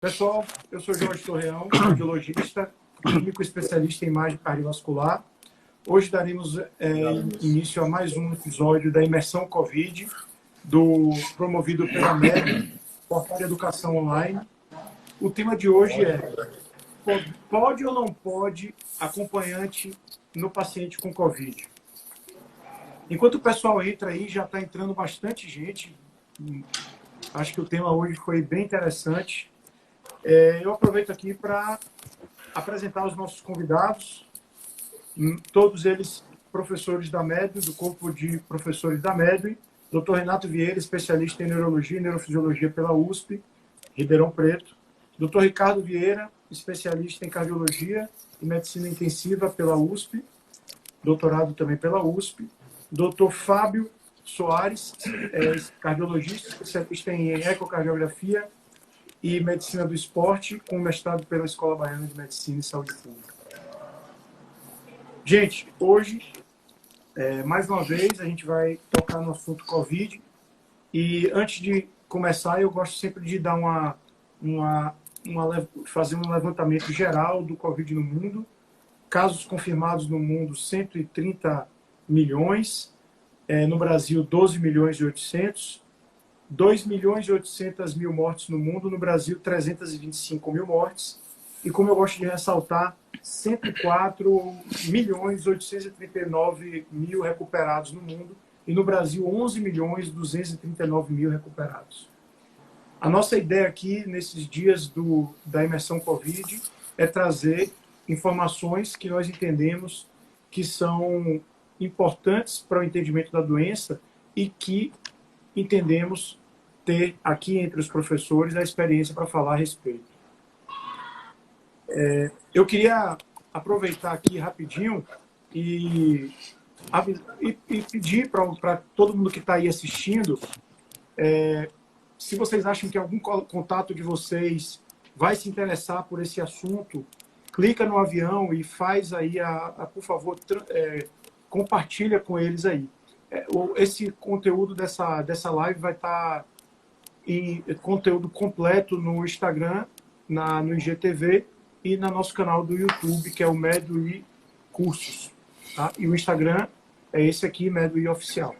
Pessoal, eu sou Jorge Torreão, cardiologista, clínico especialista em imagem cardiovascular. Hoje daremos início a mais um episódio da Imersão Covid, promovido pela MED, Portal de Educação Online. O tema de hoje é: pode ou não pode acompanhante no paciente com Covid? Enquanto o pessoal entra aí, já está entrando bastante gente. Acho que o tema hoje foi bem interessante. Eu aproveito aqui para apresentar os nossos convidados, todos eles professores da MED, do corpo de professores da MED, Dr. Renato Vieira, especialista em neurologia e neurofisiologia pela USP, Ribeirão Preto, Dr. Ricardo Vieira, especialista em cardiologia e medicina intensiva pela USP, doutorado também pela USP, Dr. Fábio Soares, cardiologista, especialista em ecocardiografia e medicina do esporte, com mestrado pela Escola Baiana de Medicina e Saúde Pública. Gente, hoje, mais uma vez, a gente vai tocar no assunto Covid. E antes de começar, eu gosto sempre de dar fazer um levantamento geral do Covid no mundo. Casos confirmados no mundo, 130 milhões. No Brasil, 12 milhões e 800. 2 milhões e 800 mil mortes no mundo, no Brasil 325 mil mortes. E como eu gosto de ressaltar, 104 milhões 839 mil recuperados no mundo e no Brasil 11 milhões 239 mil recuperados. A nossa ideia aqui, nesses dias da imersão Covid, é trazer informações que nós entendemos que são importantes para o entendimento da doença e que entendemos ter aqui entre os professores a experiência para falar a respeito. Eu queria aproveitar aqui rapidinho e pedir para todo mundo que está aí assistindo, se vocês acham que algum contato de vocês vai se interessar por esse assunto, clica no avião e faz aí, por favor, compartilha com eles aí. Esse conteúdo dessa live vai estar em conteúdo completo no Instagram, no IGTV e no nosso canal do YouTube, que é o MEDUI Cursos. Tá? E o Instagram é esse aqui, MEDUI Oficial.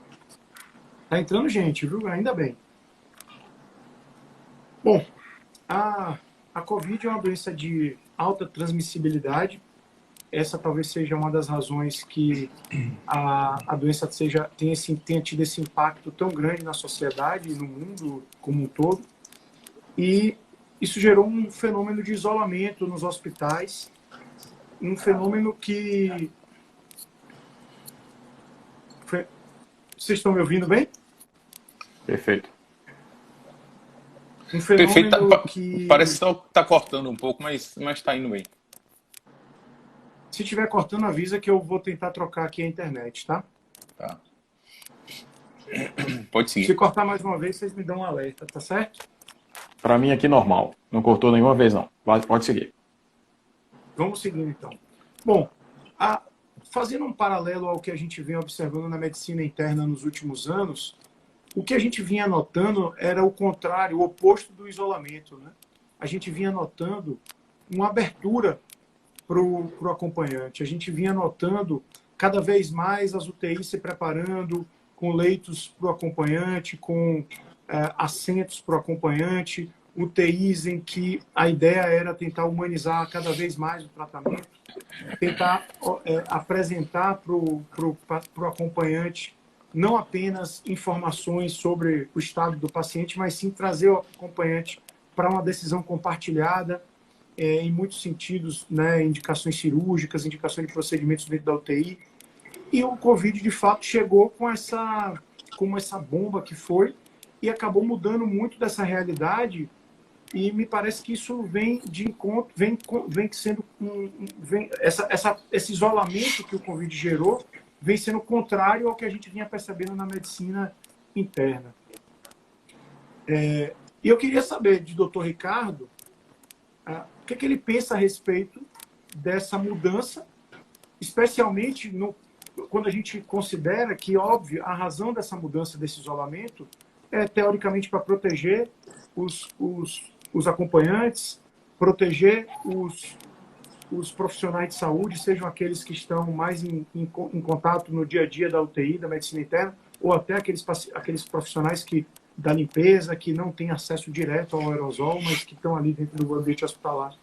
Tá entrando gente, viu? Ainda bem. Bom, a Covid é uma doença de alta transmissibilidade. Essa talvez seja uma das razões que a doença tenha tido esse impacto tão grande na sociedade e no mundo como um todo. E isso gerou um fenômeno de isolamento nos hospitais, um fenômeno que... Vocês estão me ouvindo bem? Perfeito. Um fenômeno que... Parece que está cortando um pouco, mas está indo bem. Se estiver cortando, avisa que eu vou tentar trocar aqui a internet, tá? Tá. Pode seguir. Se cortar mais uma vez, vocês me dão um alerta, tá certo? Para mim aqui normal. Não cortou nenhuma vez, não. Pode seguir. Vamos seguir, então. Bom, fazendo um paralelo ao que a gente vem observando na medicina interna nos últimos anos, o que a gente vinha notando era o contrário, o oposto do isolamento, né? A gente vinha notando uma abertura para o acompanhante. A gente vinha notando cada vez mais as UTIs se preparando, com leitos para o acompanhante, com assentos para o acompanhante, UTIs em que a ideia era tentar humanizar cada vez mais o tratamento, tentar apresentar para o acompanhante não apenas informações sobre o estado do paciente, mas sim trazer o acompanhante para uma decisão compartilhada, em muitos sentidos, né, indicações cirúrgicas, indicações de procedimentos dentro da UTI. E o Covid, de fato, chegou com essa bomba que foi e acabou mudando muito dessa realidade. E me parece que isso vem de encontro, vem sendo esse isolamento que o Covid gerou vem sendo contrário ao que a gente vinha percebendo na medicina interna. E eu queria saber de Dr. Ricardo o que ele pensa a respeito dessa mudança, especialmente quando a gente considera que, óbvio, a razão dessa mudança, desse isolamento, é teoricamente para proteger os os acompanhantes, proteger os profissionais de saúde, sejam aqueles que estão mais em contato no dia a dia da UTI, da medicina interna, ou até aqueles profissionais da limpeza, que não têm acesso direto ao aerosol, mas que estão ali dentro do ambiente hospitalar.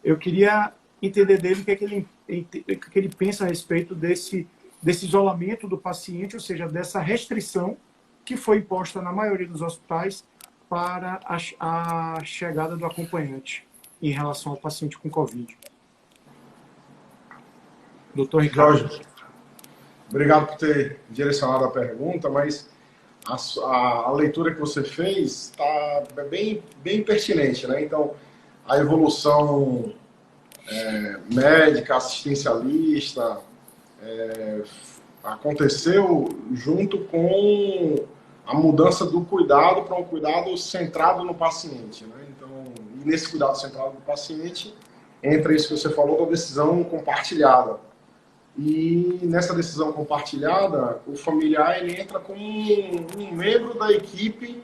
Eu queria entender dele o que ele pensa a respeito desse isolamento do paciente, ou seja, dessa restrição que foi imposta na maioria dos hospitais para a chegada do acompanhante em relação ao paciente com Covid. Doutor Ricardo. Jorge, obrigado por ter direcionado a pergunta, mas a leitura que você fez está bem pertinente, né? Então, a evolução médica, assistencialista, aconteceu junto com a mudança do cuidado para um cuidado centrado no paciente, né? Então, e nesse cuidado centrado no paciente, entra isso que você falou da decisão compartilhada. E nessa decisão compartilhada, o familiar ele entra como um membro da equipe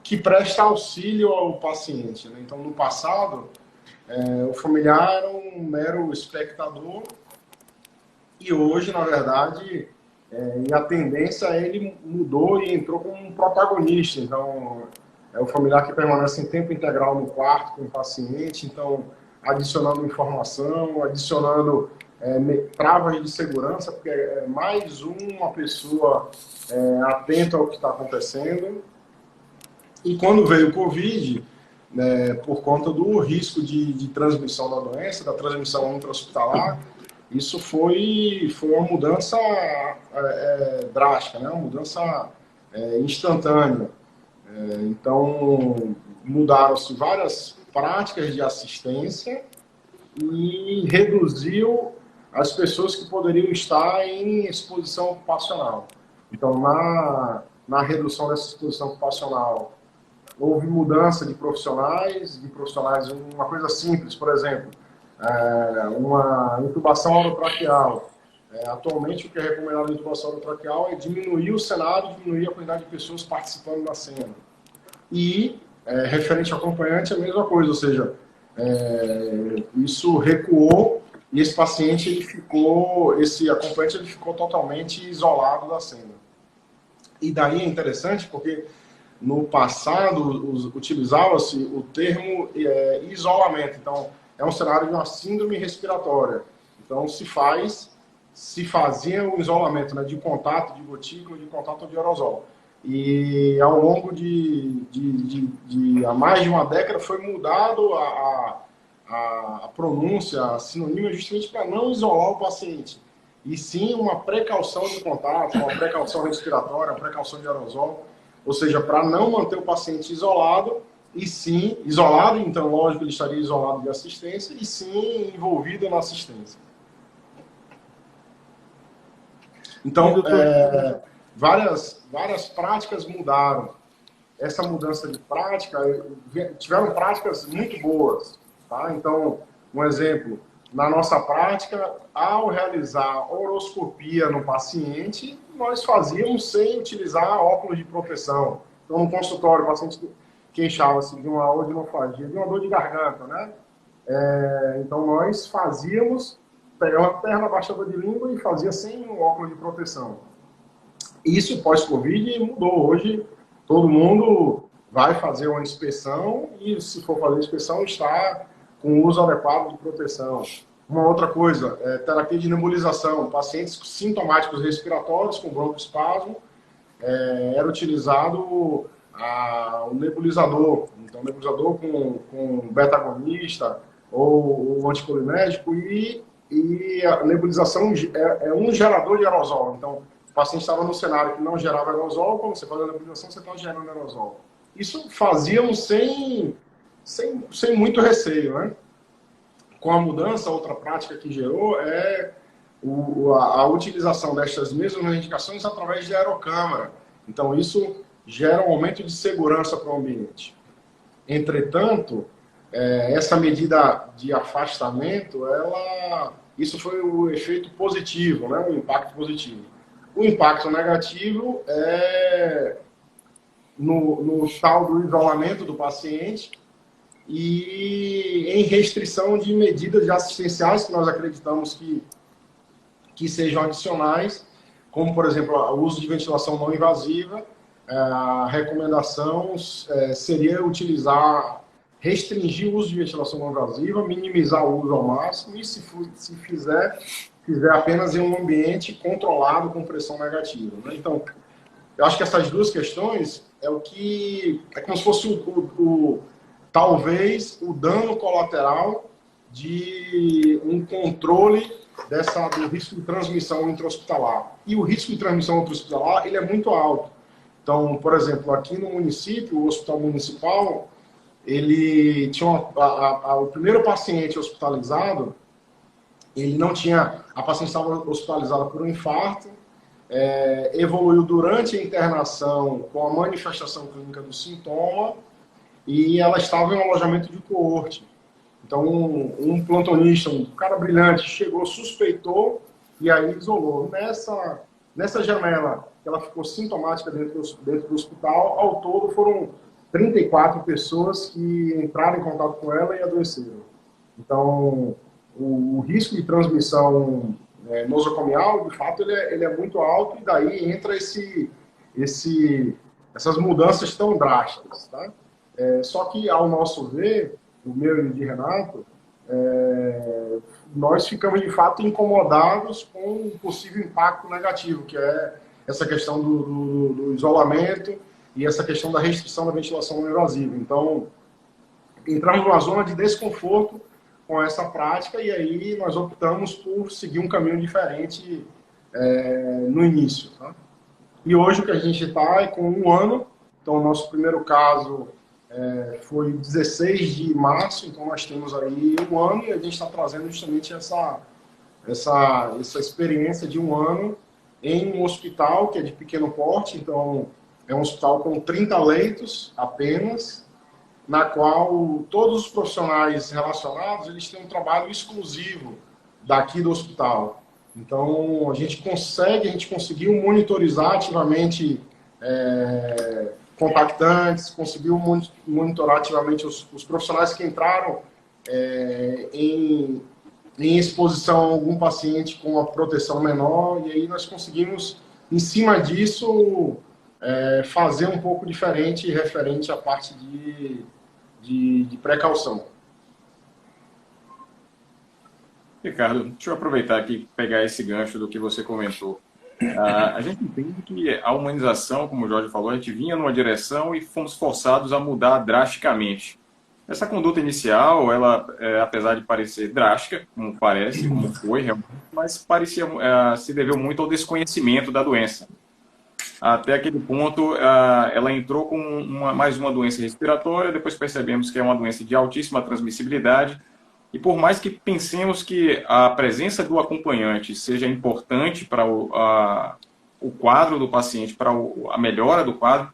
que presta auxílio ao paciente, né? Então, no passado, o familiar era um mero espectador e hoje, na verdade, a tendência ele mudou e entrou como um protagonista. Então, é o familiar que permanece em tempo integral no quarto com o paciente, então, adicionando informação, adicionando travas de segurança, porque é mais uma pessoa atenta ao que está acontecendo. E quando veio o Covid, por conta do risco de transmissão da doença, da transmissão intra-hospitalar, isso foi uma mudança drástica, né? Uma mudança instantânea. Então, mudaram-se várias práticas de assistência e reduziu as pessoas que poderiam estar em exposição ocupacional. Então, na redução dessa exposição ocupacional, houve mudança de profissionais, uma coisa simples, por exemplo, uma intubação orotraqueal. Atualmente, o que é recomendado na intubação orotraqueal é diminuir o cenário, diminuir a quantidade de pessoas participando da cena. E, referente ao acompanhante, a mesma coisa, ou seja, isso recuou e esse paciente, esse acompanhante, ele ficou totalmente isolado da cena. E daí é interessante porque no passado utilizava-se o termo isolamento. Então, é um cenário de uma síndrome respiratória. Então, se fazia o isolamento, né, de contato de gotícula, de contato de aerosol. E ao longo há mais de uma década foi mudado a pronúncia, a sinonímia, justamente para não isolar o paciente. E sim uma precaução de contato, uma precaução respiratória, uma precaução de aerosol. Ou seja, para não manter o paciente isolado, e sim, isolado, então, lógico, ele estaria isolado de assistência, e sim envolvido na assistência. Então, várias práticas mudaram. Essa mudança de prática, tiveram práticas muito boas. Tá? Então, um exemplo, na nossa prática, ao realizar horoscopia no paciente, nós fazíamos sem utilizar óculos de proteção. Então, no consultório, o paciente queixava-se de uma odinofagia, de uma dor de garganta, né? Então, nós pegava a perna, baixava de língua e fazia sem um óculos de proteção. Isso, pós-Covid, mudou. Hoje, todo mundo vai fazer uma inspeção e, se for fazer a inspeção, está com o uso adequado de proteção. Uma outra coisa, terapia de nebulização. Pacientes sintomáticos respiratórios com broncoespasmo, era utilizado o nebulizador. Então, nebulizador com beta-agonista ou o anticolinérgico e a nebulização é um gerador de aerosol. Então, o paciente estava no cenário que não gerava aerosol, quando você faz a nebulização, você está gerando aerosol. Isso fazíamos sem muito receio, né? Com a mudança, outra prática que gerou é a utilização destas mesmas indicações através de aerocâmara. Então, isso gera um aumento de segurança para o ambiente. Entretanto, essa medida de afastamento, isso foi o efeito positivo, né? O impacto positivo. O impacto negativo é no tal do isolamento do paciente, e em restrição de medidas assistenciais que nós acreditamos que sejam adicionais, como, por exemplo, o uso de ventilação não invasiva. A recomendação seria restringir o uso de ventilação não invasiva, minimizar o uso ao máximo e, se fizer apenas em um ambiente controlado com pressão negativa, né? Então, eu acho que essas duas questões é como se fosse talvez o dano colateral de um controle do risco de transmissão intra-hospitalar. E o risco de transmissão intra-hospitalar, ele é muito alto. Então, por exemplo, aqui no município, o hospital municipal, ele tinha o primeiro paciente hospitalizado, a paciente estava hospitalizada por um infarto, evoluiu durante a internação com a manifestação clínica do sintoma e ela estava em um alojamento de coorte. Então, um plantonista, um cara brilhante, chegou, suspeitou e aí isolou. Nessa janela, ela ficou sintomática dentro do hospital. Ao todo, foram 34 pessoas que entraram em contato com ela e adoeceram. Então, o risco de transmissão nosocomial, de fato, ele é muito alto, e daí entra essas mudanças tão drásticas, tá? Só que, ao nosso ver, o meu e de Renato, nós ficamos, de fato, incomodados com o possível impacto negativo, que é essa questão do isolamento e essa questão da restrição da ventilação não invasiva. Então, entramos numa zona de desconforto com essa prática, e aí nós optamos por seguir um caminho diferente no início, tá? E hoje o que a gente está é com 1 ano. Então, o nosso primeiro caso foi 16 de março, então nós temos aí 1 ano, e a gente está trazendo justamente essa experiência de 1 ano em um hospital que é de pequeno porte. Então, é um hospital com 30 leitos apenas, na qual todos os profissionais relacionados, eles têm um trabalho exclusivo daqui do hospital. Então, a gente conseguiu monitorizar ativamente contactantes, conseguiu monitorar ativamente os profissionais que entraram em exposição a algum paciente com uma proteção menor, e aí nós conseguimos, em cima disso, fazer um pouco diferente referente à parte de precaução. Ricardo, deixa eu aproveitar aqui e pegar esse gancho do que você comentou. A gente entende que a humanização, como o Jorge falou, a gente vinha numa direção e fomos forçados a mudar drasticamente. Essa conduta inicial, ela, apesar de parecer drástica, como foi realmente, mas se deveu muito ao desconhecimento da doença. Até aquele ponto, ela entrou com mais uma doença respiratória, depois percebemos que é uma doença de altíssima transmissibilidade, e por mais que pensemos que a presença do acompanhante seja importante para o quadro do paciente, para a melhora do quadro,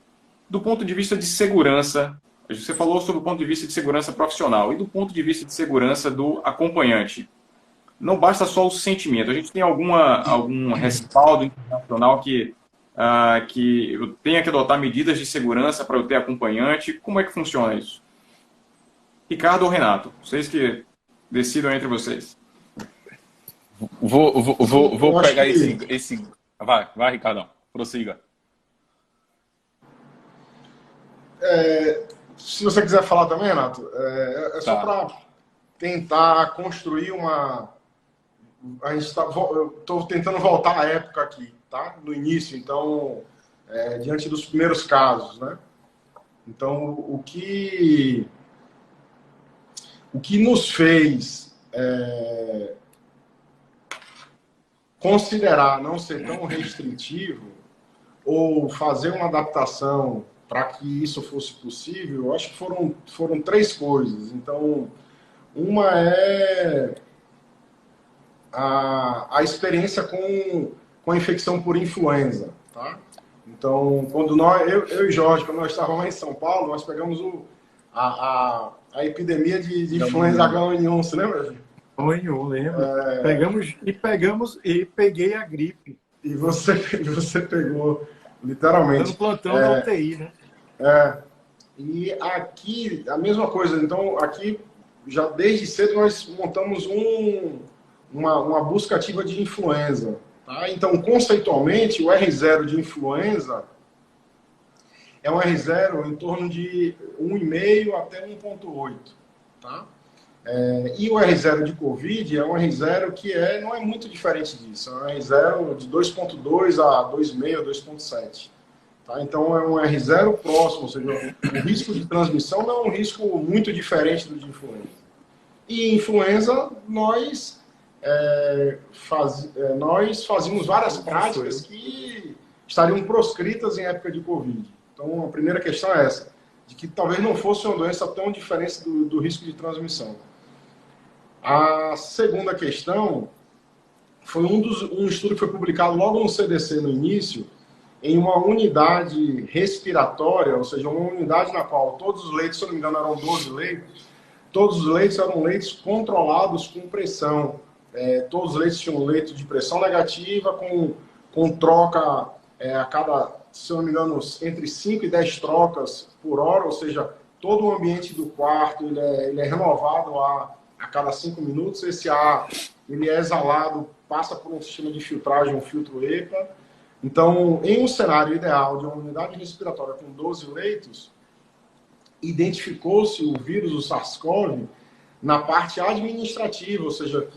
do ponto de vista de segurança, você falou sobre o ponto de vista de segurança profissional, e do ponto de vista de segurança do acompanhante. Não basta só o sentimento, a gente tem algum respaldo internacional que eu tenha que adotar medidas de segurança para eu ter acompanhante. Como é que funciona isso? Ricardo ou Renato? Vocês que decidam entre vocês. Vou pegar esse... Vai, Ricardão. Prossiga. Se você quiser falar também, Renato, só para tentar construir eu estou tentando voltar à época aqui, tá? No início, então, diante dos primeiros casos, né? Então, o que nos fez considerar não ser tão restritivo ou fazer uma adaptação para que isso fosse possível, eu acho que foram 3 coisas. Então, uma é a experiência com a infecção por influenza, tá? Então, quando eu e Jorge, quando nós estávamos lá em São Paulo, nós pegamos a epidemia de influenza H1N1, você lembra? H1N1, lembro. Peguei a gripe. E você pegou, literalmente. No plantão da UTI, né? E aqui, a mesma coisa. Então, aqui, já desde cedo, nós montamos uma busca ativa de influenza. Tá? Então, conceitualmente, o R0 de influenza é um R0 em torno de 1,5 até 1,8. Tá? E o R0 de Covid é um R0 que não é muito diferente disso. É um R0 de 2,2 a 2,5, 2,7. Tá? Então, é um R0 próximo, ou seja, o risco de transmissão não é um risco muito diferente do de influenza. E influenza, nós fazíamos várias práticas que estariam proscritas em época de Covid. Então, a primeira questão é essa, de que talvez não fosse uma doença tão diferente do risco de transmissão. A segunda questão foi um estudo que foi publicado logo no CDC no início, em uma unidade respiratória, ou seja, uma unidade na qual todos os leitos, se eu não me engano, eram 12 leitos, todos os leitos eram leitos controlados com pressão. Todos os leitos tinham leito de pressão negativa, com troca a cada, se eu não me engano, entre 5 e 10 trocas por hora, ou seja, todo o ambiente do quarto ele é renovado a cada 5 minutos. Esse ar ele é exalado, passa por um sistema de filtragem, um filtro EPA. Então, em um cenário ideal de uma unidade respiratória com 12 leitos, identificou-se o vírus, o SARS-CoV, na parte administrativa, ou seja,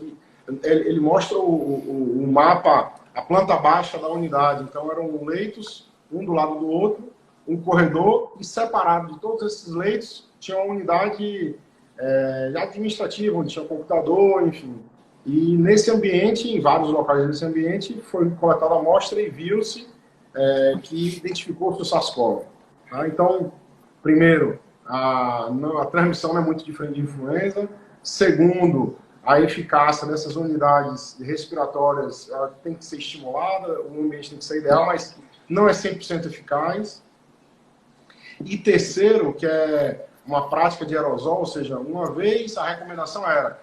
ele mostra o mapa, a planta baixa da unidade. Então, eram leitos, um do lado do outro, um corredor, e separado de todos esses leitos, tinha uma unidade administrativa, onde tinha computador, enfim. E nesse ambiente, em vários locais desse ambiente, foi coletada a amostra e viu-se que identificou-se o SARS-CoV. Tá? Então, primeiro, a transmissão não é muito diferente de influenza. Segundo, a eficácia dessas unidades respiratórias ela tem que ser estimulada, o ambiente tem que ser ideal, mas não é 100% eficaz. E terceiro, que é uma prática de aerosol, ou seja, uma vez a recomendação a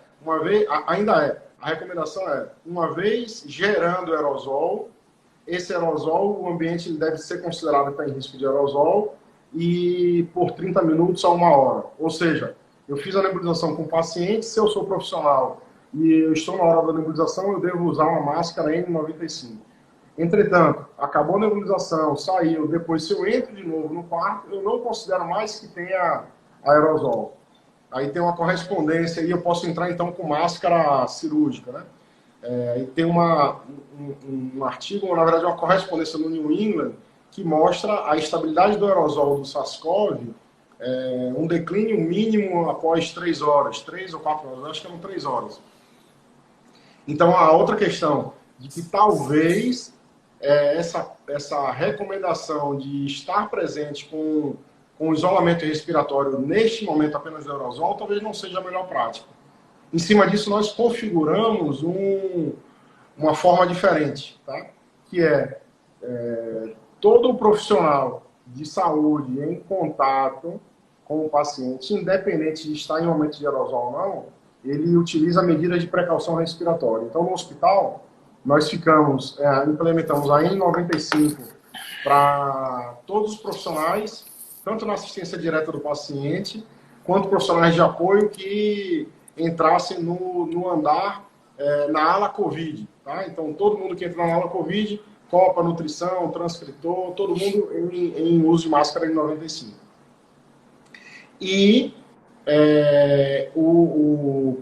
recomendação é, uma vez gerando aerosol, esse aerosol, o ambiente ele deve ser considerado que está em risco de aerosol e por 30 minutos a 1 hora. Ou seja, eu fiz a nebulização com o paciente, se eu sou profissional e eu estou na hora da nebulização, eu devo usar uma máscara N95. Entretanto, acabou a nebulização, saiu, depois se eu entro de novo no quarto, eu não considero mais que tenha aerosol. Aí tem uma correspondência e eu posso entrar então com máscara cirúrgica, né? E tem um artigo, na verdade uma correspondência no New England, que mostra a estabilidade do aerosol do SARS-CoV, um declínio mínimo após 3 horas, 3 ou 4 horas, acho que eram 3 horas. Então a outra questão, de que talvez essa recomendação de estar presente com isolamento respiratório neste momento apenas do aerosol, talvez não seja a melhor prática. Em cima disso, nós configuramos uma forma diferente, tá? Que todo profissional de saúde em contato com o paciente, independente de estar em momento de aerosol ou não, ele utiliza medidas de precaução respiratória. Então, no hospital, nós implementamos a N95 para todos os profissionais, tanto na assistência direta do paciente, quanto profissionais de apoio que entrassem no andar na ala COVID. Tá? Então, todo mundo que entra na ala COVID, copa, nutrição, transcritor, todo mundo em uso de máscara N95. E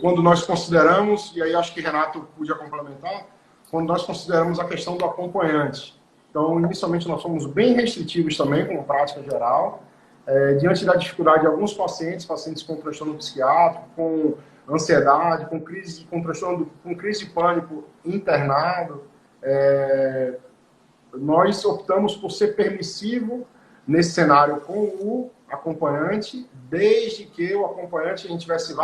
quando nós consideramos, e aí acho que Renato podia complementar, quando nós consideramos a questão do acompanhante. Então, inicialmente, nós somos bem restritivos também, como prática geral, diante da dificuldade de alguns pacientes com transtorno psiquiátrico, com ansiedade, com crise de pânico internado, nós optamos por ser permissivo nesse cenário com o acompanhante, desde que o acompanhante, a gente tivesse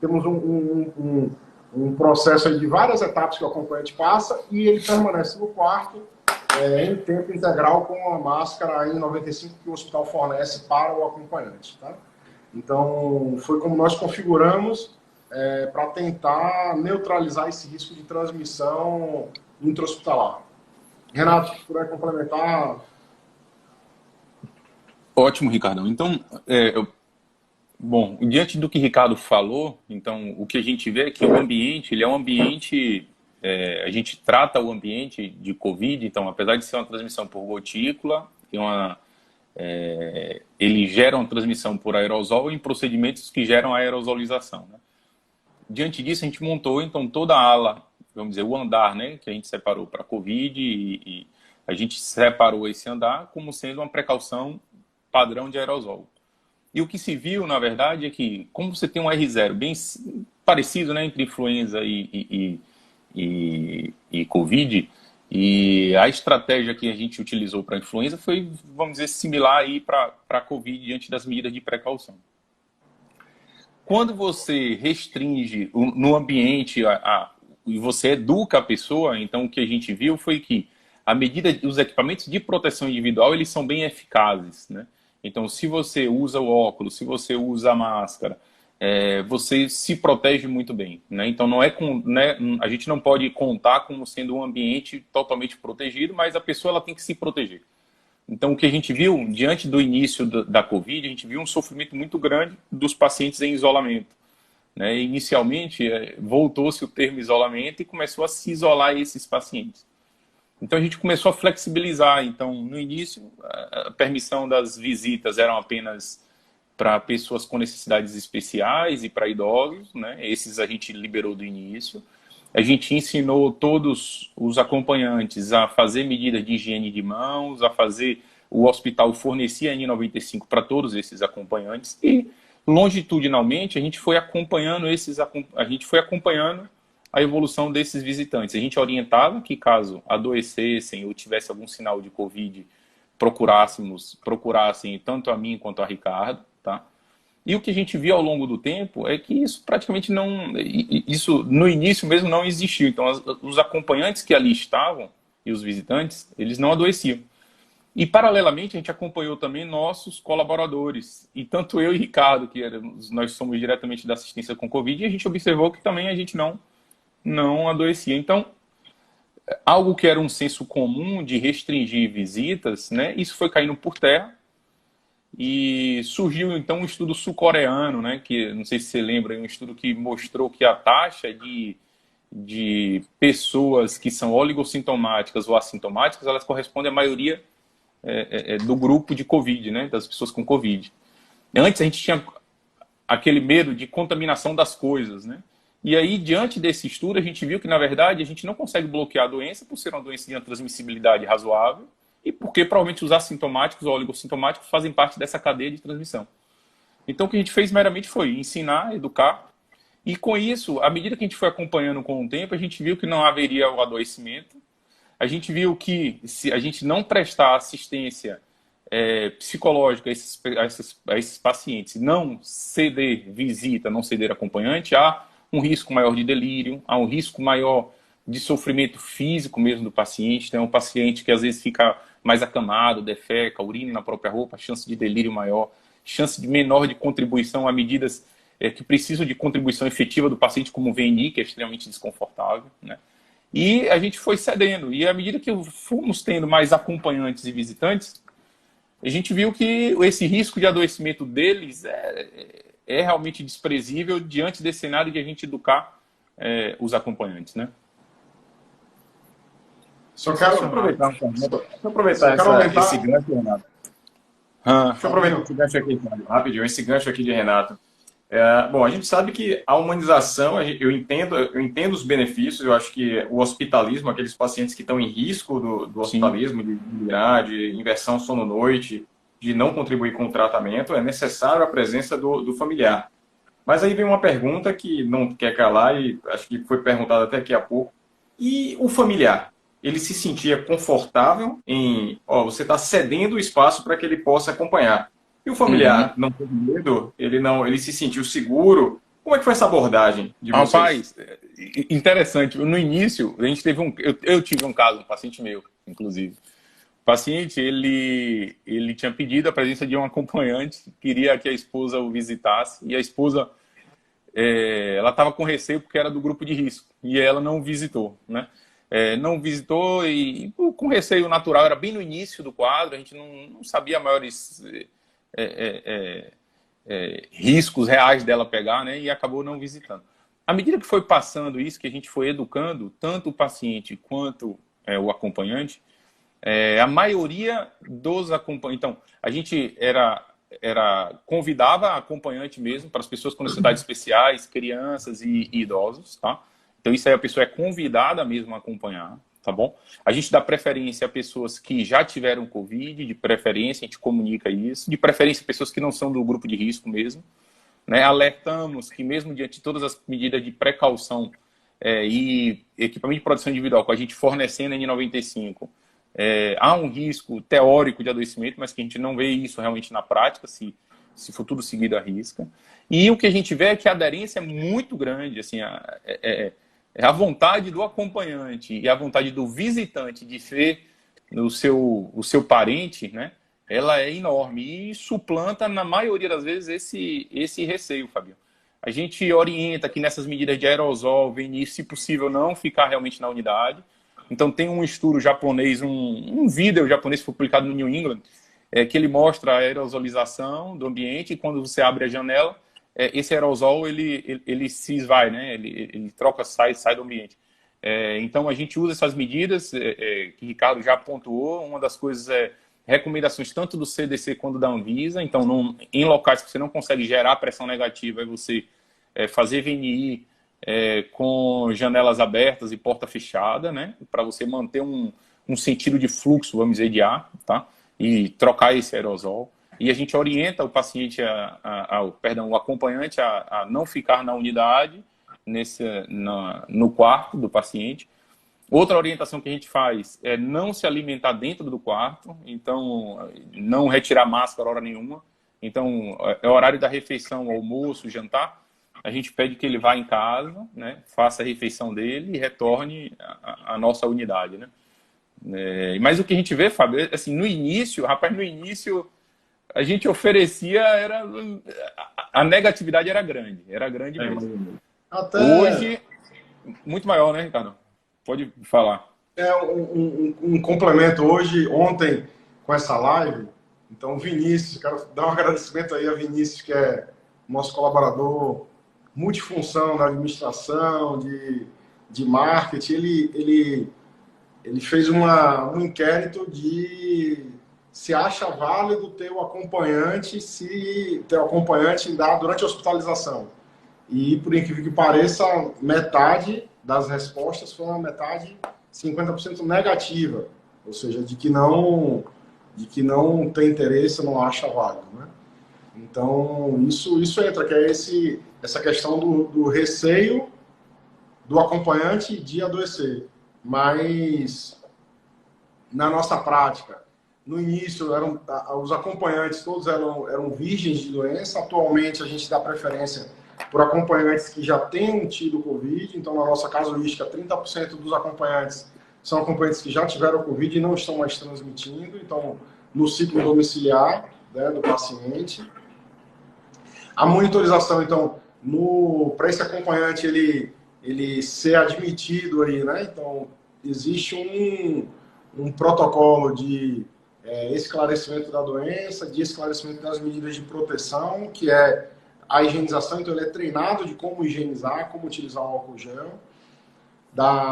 temos um processo de várias etapas que o acompanhante passa e ele permanece no quarto em tempo integral com a máscara N95 que o hospital fornece para o acompanhante. Tá? Então, foi como nós configuramos para tentar neutralizar esse risco de transmissão intra-hospitalar. Renato, se puder complementar. Ótimo, Ricardão. Então, bom, diante do que o Ricardo falou, então o que a gente vê é que o ambiente, ele é um ambiente, a gente trata o ambiente de Covid, então apesar de ser uma transmissão por gotícula, ele gera uma transmissão por aerosol em procedimentos que geram aerosolização, né? Diante disso, a gente montou, então, toda a ala, vamos dizer, o andar, né, que a gente separou para Covid e a gente separou esse andar como sendo uma precaução padrão de aerosol. E o que se viu, na verdade, é que, como você tem um R0 bem parecido, né, entre influenza e Covid, e a estratégia que a gente utilizou para a influenza foi, vamos dizer, similar aí para Covid diante das medidas de precaução. Quando você restringe no ambiente e você educa a pessoa, então o que a gente viu foi que os equipamentos de proteção individual, eles são bem eficazes, né? Então, se você usa o óculos, se você usa a máscara, você se protege muito bem, né? Então, a gente não pode contar como sendo um ambiente totalmente protegido, mas a pessoa ela tem que se proteger. Então, o que a gente viu, diante do início da Covid, a gente viu um sofrimento muito grande dos pacientes em isolamento, né? Inicialmente, voltou-se o termo isolamento e começou a se isolar esses pacientes. Então, a gente começou a flexibilizar. Então, no início, a permissão das visitas eram apenas para pessoas com necessidades especiais e para idosos, né? Esses a gente liberou do início. A gente ensinou todos os acompanhantes a fazer medidas de higiene de mãos, o hospital fornecia N95 para todos esses acompanhantes e longitudinalmente a gente foi acompanhando a evolução desses visitantes. A gente orientava que caso adoecessem ou tivesse algum sinal de Covid, procurassem tanto a mim quanto a Ricardo, tá? E o que a gente viu ao longo do tempo é que isso praticamente isso no início mesmo não existiu. Então, os acompanhantes que ali estavam e os visitantes, eles não adoeciam. E, paralelamente, a gente acompanhou também nossos colaboradores. E tanto eu e Ricardo, nós somos diretamente da assistência com Covid, e a gente observou que também a gente não adoecia. Então, algo que era um senso comum de restringir visitas, né, isso foi caindo por terra. E surgiu, então, um estudo sul-coreano, né, que, não sei se você lembra, um estudo que mostrou que a taxa de pessoas que são oligossintomáticas ou assintomáticas, elas correspondem à maioria do grupo de Covid, né, das pessoas com Covid. Antes, a gente tinha aquele medo de contaminação das coisas, né? E aí, diante desse estudo, a gente viu que, na verdade, a gente não consegue bloquear a doença por ser uma doença de uma transmissibilidade razoável, e porque provavelmente os assintomáticos ou oligossintomáticos fazem parte dessa cadeia de transmissão. Então, o que a gente fez meramente foi ensinar, educar, e com isso, à medida que a gente foi acompanhando com o tempo, a gente viu que não haveria o adoecimento, a gente viu que se a gente não prestar assistência psicológica a esses pacientes, não ceder visita, não ceder acompanhante, há um risco maior de delírio, há um risco maior de sofrimento físico mesmo do paciente. Tem um paciente que às vezes fica mais acamado, defeca, urina na própria roupa, chance de delírio maior, chance de menor de contribuição a medidas que precisam de contribuição efetiva do paciente, como o VNI, que é extremamente desconfortável, né? E a gente foi cedendo. E à medida que fomos tendo mais acompanhantes e visitantes, a gente viu que esse risco de adoecimento deles é realmente desprezível diante desse cenário de a gente educar os acompanhantes, né? Só quero aproveitar esse gancho, Renato. Deixa eu aproveitar esse gancho aqui, rapidinho, esse gancho aqui de Renato. Bom, a gente sabe que a humanização, eu entendo os benefícios, eu acho que o hospitalismo, aqueles pacientes que estão em risco do hospitalismo, de inversão sono-noite, de não contribuir com o tratamento, é necessário a presença do familiar. Mas aí vem uma pergunta que não quer calar, e acho que foi perguntada até aqui há pouco. E o familiar? Ele se sentia confortável em... você está cedendo o espaço para que ele possa acompanhar. E o familiar não teve medo? Ele se sentiu seguro? Como é que foi essa abordagem de vocês? Rapaz, interessante. No início, a gente teve eu tive um caso, um paciente meu, inclusive. O paciente, ele tinha pedido a presença de um acompanhante, queria que a esposa o visitasse, e a esposa, ela estava com receio porque era do grupo de risco, e ela não visitou, né? Não visitou e com receio natural, era bem no início do quadro, a gente não sabia maiores riscos reais dela pegar, né? E acabou não visitando. À medida que foi passando isso, que a gente foi educando tanto o paciente quanto o acompanhante, a maioria dos acompanhantes... Então, a gente convidava acompanhante mesmo para as pessoas com necessidades especiais, crianças e idosos, tá? Então, isso aí a pessoa é convidada mesmo a acompanhar, tá bom? A gente dá preferência a pessoas que já tiveram Covid, de preferência, a gente comunica isso, de preferência pessoas que não são do grupo de risco mesmo, né? Alertamos que mesmo diante de todas as medidas de precaução e equipamento de proteção individual que a gente fornecendo a N95, há um risco teórico de adoecimento, mas que a gente não vê isso realmente na prática, se for tudo seguido à risca. E o que a gente vê é que a aderência é muito grande, assim, a vontade do acompanhante e a vontade do visitante de ver o seu parente, né? Ela é enorme e suplanta, na maioria das vezes, esse receio, Fabio. A gente orienta que nessas medidas de aerosol, verniz, se possível, não ficar realmente na unidade. Então, tem um estudo japonês, um vídeo japonês que foi publicado no New England, que ele mostra a aerosolização do ambiente e quando você abre a janela, esse aerosol, ele se esvai, né? Ele troca, sai do ambiente. Então, a gente usa essas medidas que o Ricardo já pontuou. Uma das coisas recomendações tanto do CDC quanto da Anvisa. Então, em locais que você não consegue gerar pressão negativa, é você fazer VNI com janelas abertas e porta fechada, né? Para você manter um sentido de fluxo, vamos dizer, de ar, tá? E trocar esse aerosol. E a gente orienta o paciente, o acompanhante a não ficar na unidade, no quarto do paciente. Outra orientação que a gente faz é não se alimentar dentro do quarto, então não retirar máscara hora nenhuma. Então, é o horário da refeição, almoço, jantar, a gente pede que ele vá em casa, né, faça a refeição dele e retorne à nossa unidade, né? Mas o que a gente vê, Fábio, assim, no início, a gente oferecia, a negatividade era grande mesmo. Até... Hoje, muito maior, né, Ricardo? Pode falar. Um complemento hoje, ontem, com essa live. Então, Vinícius, quero dar um agradecimento aí a Vinícius, que é nosso colaborador multifunção na administração, de marketing. Ele fez um inquérito de se acha válido ter o acompanhante, durante a hospitalização. E, por incrível que pareça, metade das respostas foi uma metade 50% negativa, ou seja, de que não tem interesse, não acha válido, né? Então, isso entra, que é essa questão do receio do acompanhante de adoecer. Mas, na nossa prática, no início, os acompanhantes todos eram virgens de doença. Atualmente, a gente dá preferência por acompanhantes que já tenham tido Covid. Então, na nossa casuística, 30% dos acompanhantes são acompanhantes que já tiveram Covid e não estão mais transmitindo. Então, no ciclo domiciliar, né, do paciente. A monitorização, então, para esse acompanhante ele ser admitido aí, né? Então, existe um protocolo de esclarecimento da doença, de esclarecimento das medidas de proteção, que é a higienização. Então, ele é treinado de como higienizar, como utilizar o álcool gel,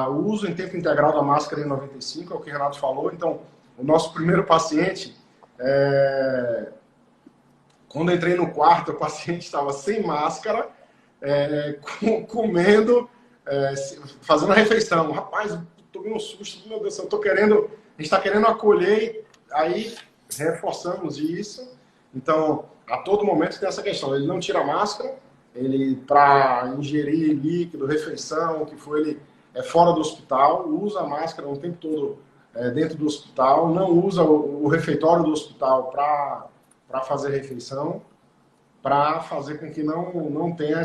o uso em tempo integral da máscara N95, é o que o Renato falou. Então, o nosso primeiro paciente, quando eu entrei no quarto, o paciente estava sem máscara, comendo, fazendo a refeição. Rapaz, tomei um susto, meu Deus, a gente está querendo acolher, aí reforçamos isso. Então, a todo momento tem essa questão, ele não tira a máscara, para ingerir líquido, refeição, o que for, ele é fora do hospital, usa a máscara o tempo todo dentro do hospital, não usa o refeitório do hospital para fazer refeição, para fazer com que não tenha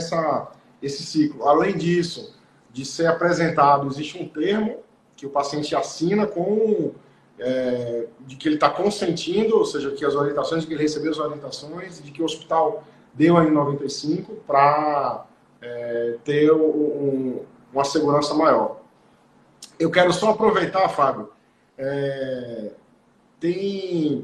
esse ciclo. Além disso, de ser apresentado, existe um termo que o paciente assina de que ele está consentindo, ou seja, que as orientações, que ele recebeu as orientações, de que o hospital deu a N95 para ter uma segurança maior. Eu quero só aproveitar, Fábio,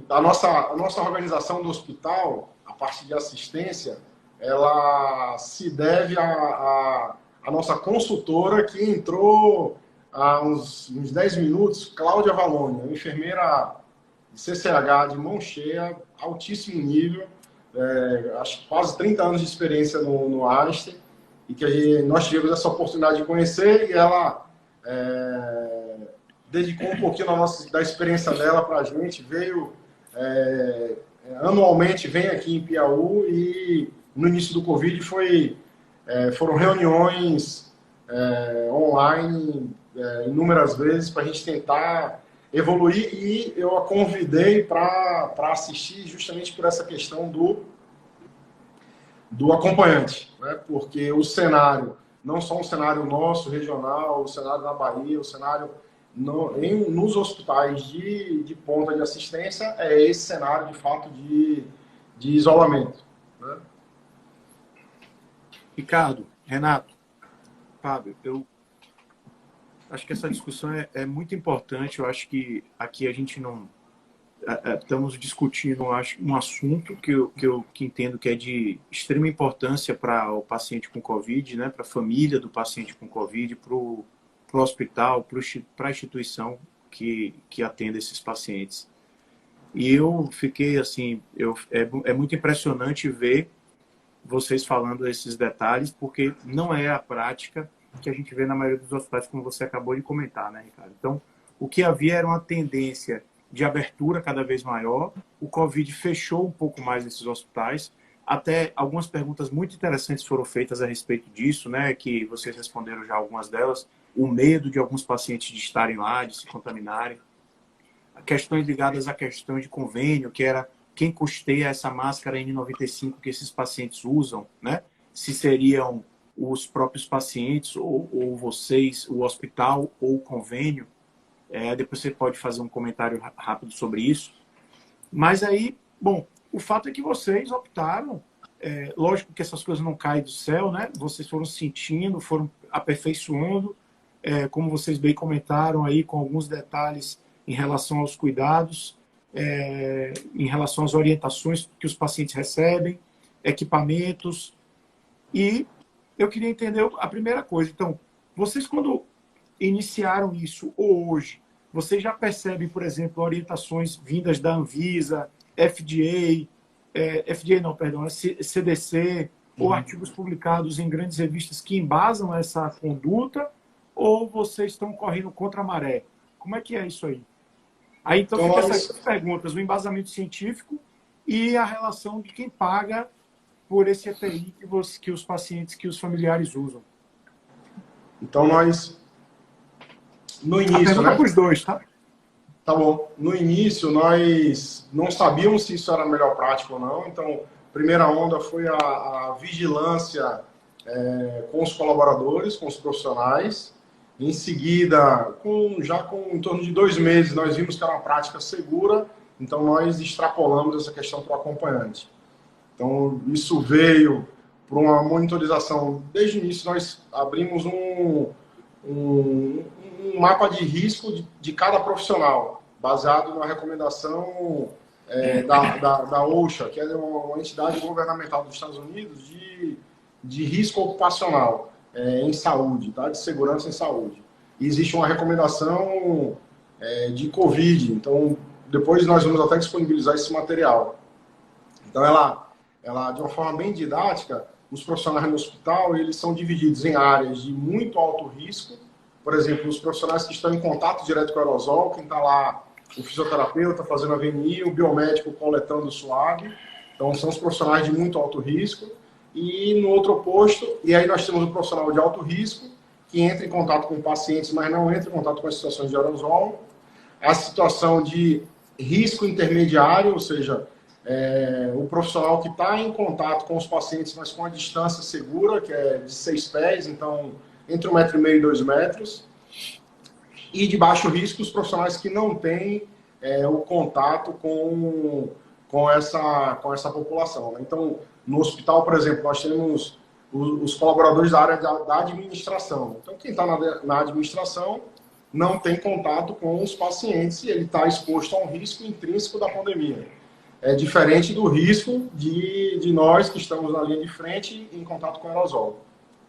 a nossa organização do hospital, a parte de assistência, ela se deve à nossa consultora que entrou há uns 10 minutos, Cláudia Valone, uma enfermeira de CCH de mão cheia, altíssimo nível, acho que quase 30 anos de experiência no Einstein, e que nós tivemos essa oportunidade de conhecer, e ela dedicou um pouquinho da experiência dela para a gente, veio anualmente, vem aqui em Piauí, e no início do Covid foram reuniões online inúmeras vezes para a gente tentar evoluir, e eu a convidei para assistir justamente por essa questão do acompanhante, né? Porque o cenário, não só um cenário nosso, regional, o cenário na Bahia, o cenário nos hospitais de ponta de assistência, é esse cenário, de fato, de isolamento, né? Ricardo, Renato, Fábio, eu acho que essa discussão é muito importante. Eu acho que aqui a gente não... estamos discutindo, acho, um assunto que eu entendo que é de extrema importância para o paciente com Covid, né, para a família do paciente com Covid, para o hospital, para a instituição que atende esses pacientes. E eu fiquei assim, é muito impressionante ver vocês falando esses detalhes, porque não é a prática que a gente vê na maioria dos hospitais, como você acabou de comentar, né, Ricardo? Então, o que havia era uma tendência de abertura cada vez maior. O Covid fechou um pouco mais esses hospitais. Até algumas perguntas muito interessantes foram feitas a respeito disso, né, que vocês responderam já algumas delas. O medo de alguns pacientes de estarem lá, de se contaminarem. Questões ligadas à questão de convênio, que era quem custeia essa máscara N95 que esses pacientes usam, né? Se seriam os próprios pacientes ou vocês, o hospital ou o convênio. Depois você pode fazer um comentário rápido sobre isso. Mas aí, bom, o fato é que vocês optaram, lógico que essas coisas não caem do céu, né? Vocês foram sentindo, foram aperfeiçoando, como vocês bem comentaram aí, com alguns detalhes em relação aos cuidados, em relação às orientações que os pacientes recebem, equipamentos. E eu queria entender a primeira coisa. Então, vocês quando iniciaram isso ou hoje, vocês já percebem, por exemplo, orientações vindas da Anvisa, CDC, ou artigos publicados em grandes revistas que embasam essa conduta, ou vocês estão correndo contra a maré? Como é que é isso aí? Aí, então, fica essas duas perguntas, o embasamento científico e a relação de quem paga por esse EPI que os pacientes, que os familiares usam. Então, nós, no início, para os dois, tá? Tá bom. No início, nós não sabíamos se isso era a melhor prática ou não. Então, a primeira onda foi a vigilância com os colaboradores, com os profissionais. Em seguida, já com em torno de 2 meses, nós vimos que era uma prática segura, então nós extrapolamos essa questão para o acompanhante. Então, isso veio para uma monitorização. Desde o início, nós abrimos um mapa de risco de cada profissional, baseado na recomendação da OSHA, que é uma entidade governamental dos Estados Unidos de risco ocupacional. Em saúde, tá? De segurança em saúde. E existe uma recomendação de Covid, então depois nós vamos até disponibilizar esse material. Então ela de uma forma bem didática, os profissionais no hospital, eles são divididos em áreas de muito alto risco, por exemplo, os profissionais que estão em contato direto com o aerosol, quem está lá, o fisioterapeuta fazendo a VMI, o biomédico coletando o suave, então são os profissionais de muito alto risco. E no outro oposto, e aí nós temos o profissional de alto risco, que entra em contato com pacientes, mas não entra em contato com as situações de aerosol. A situação de risco intermediário, ou seja, o profissional que está em contato com os pacientes, mas com a distância segura, que é de 6 pés, então entre 1,5 m e 2 metros. E de baixo risco, os profissionais que não têm o contato com essa população, né? Então, no hospital, por exemplo, nós temos os colaboradores da área da administração. Então, quem está na administração não tem contato com os pacientes e ele está exposto a um risco intrínseco da pandemia. É diferente do risco de nós que estamos na linha de frente em contato com o aerosol.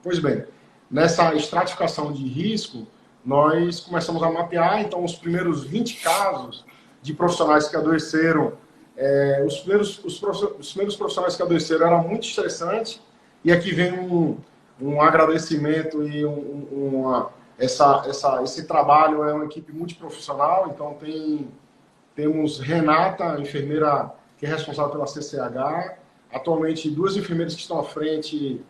Pois bem, nessa estratificação de risco, nós começamos a mapear, então, os primeiros 20 casos de profissionais que adoeceram. Os primeiros profissionais que adoeceram era muito estressante, e aqui vem um agradecimento e esse trabalho é uma equipe multiprofissional, então temos Renata, enfermeira que é responsável pela CCH, atualmente 2 enfermeiras que estão à frente,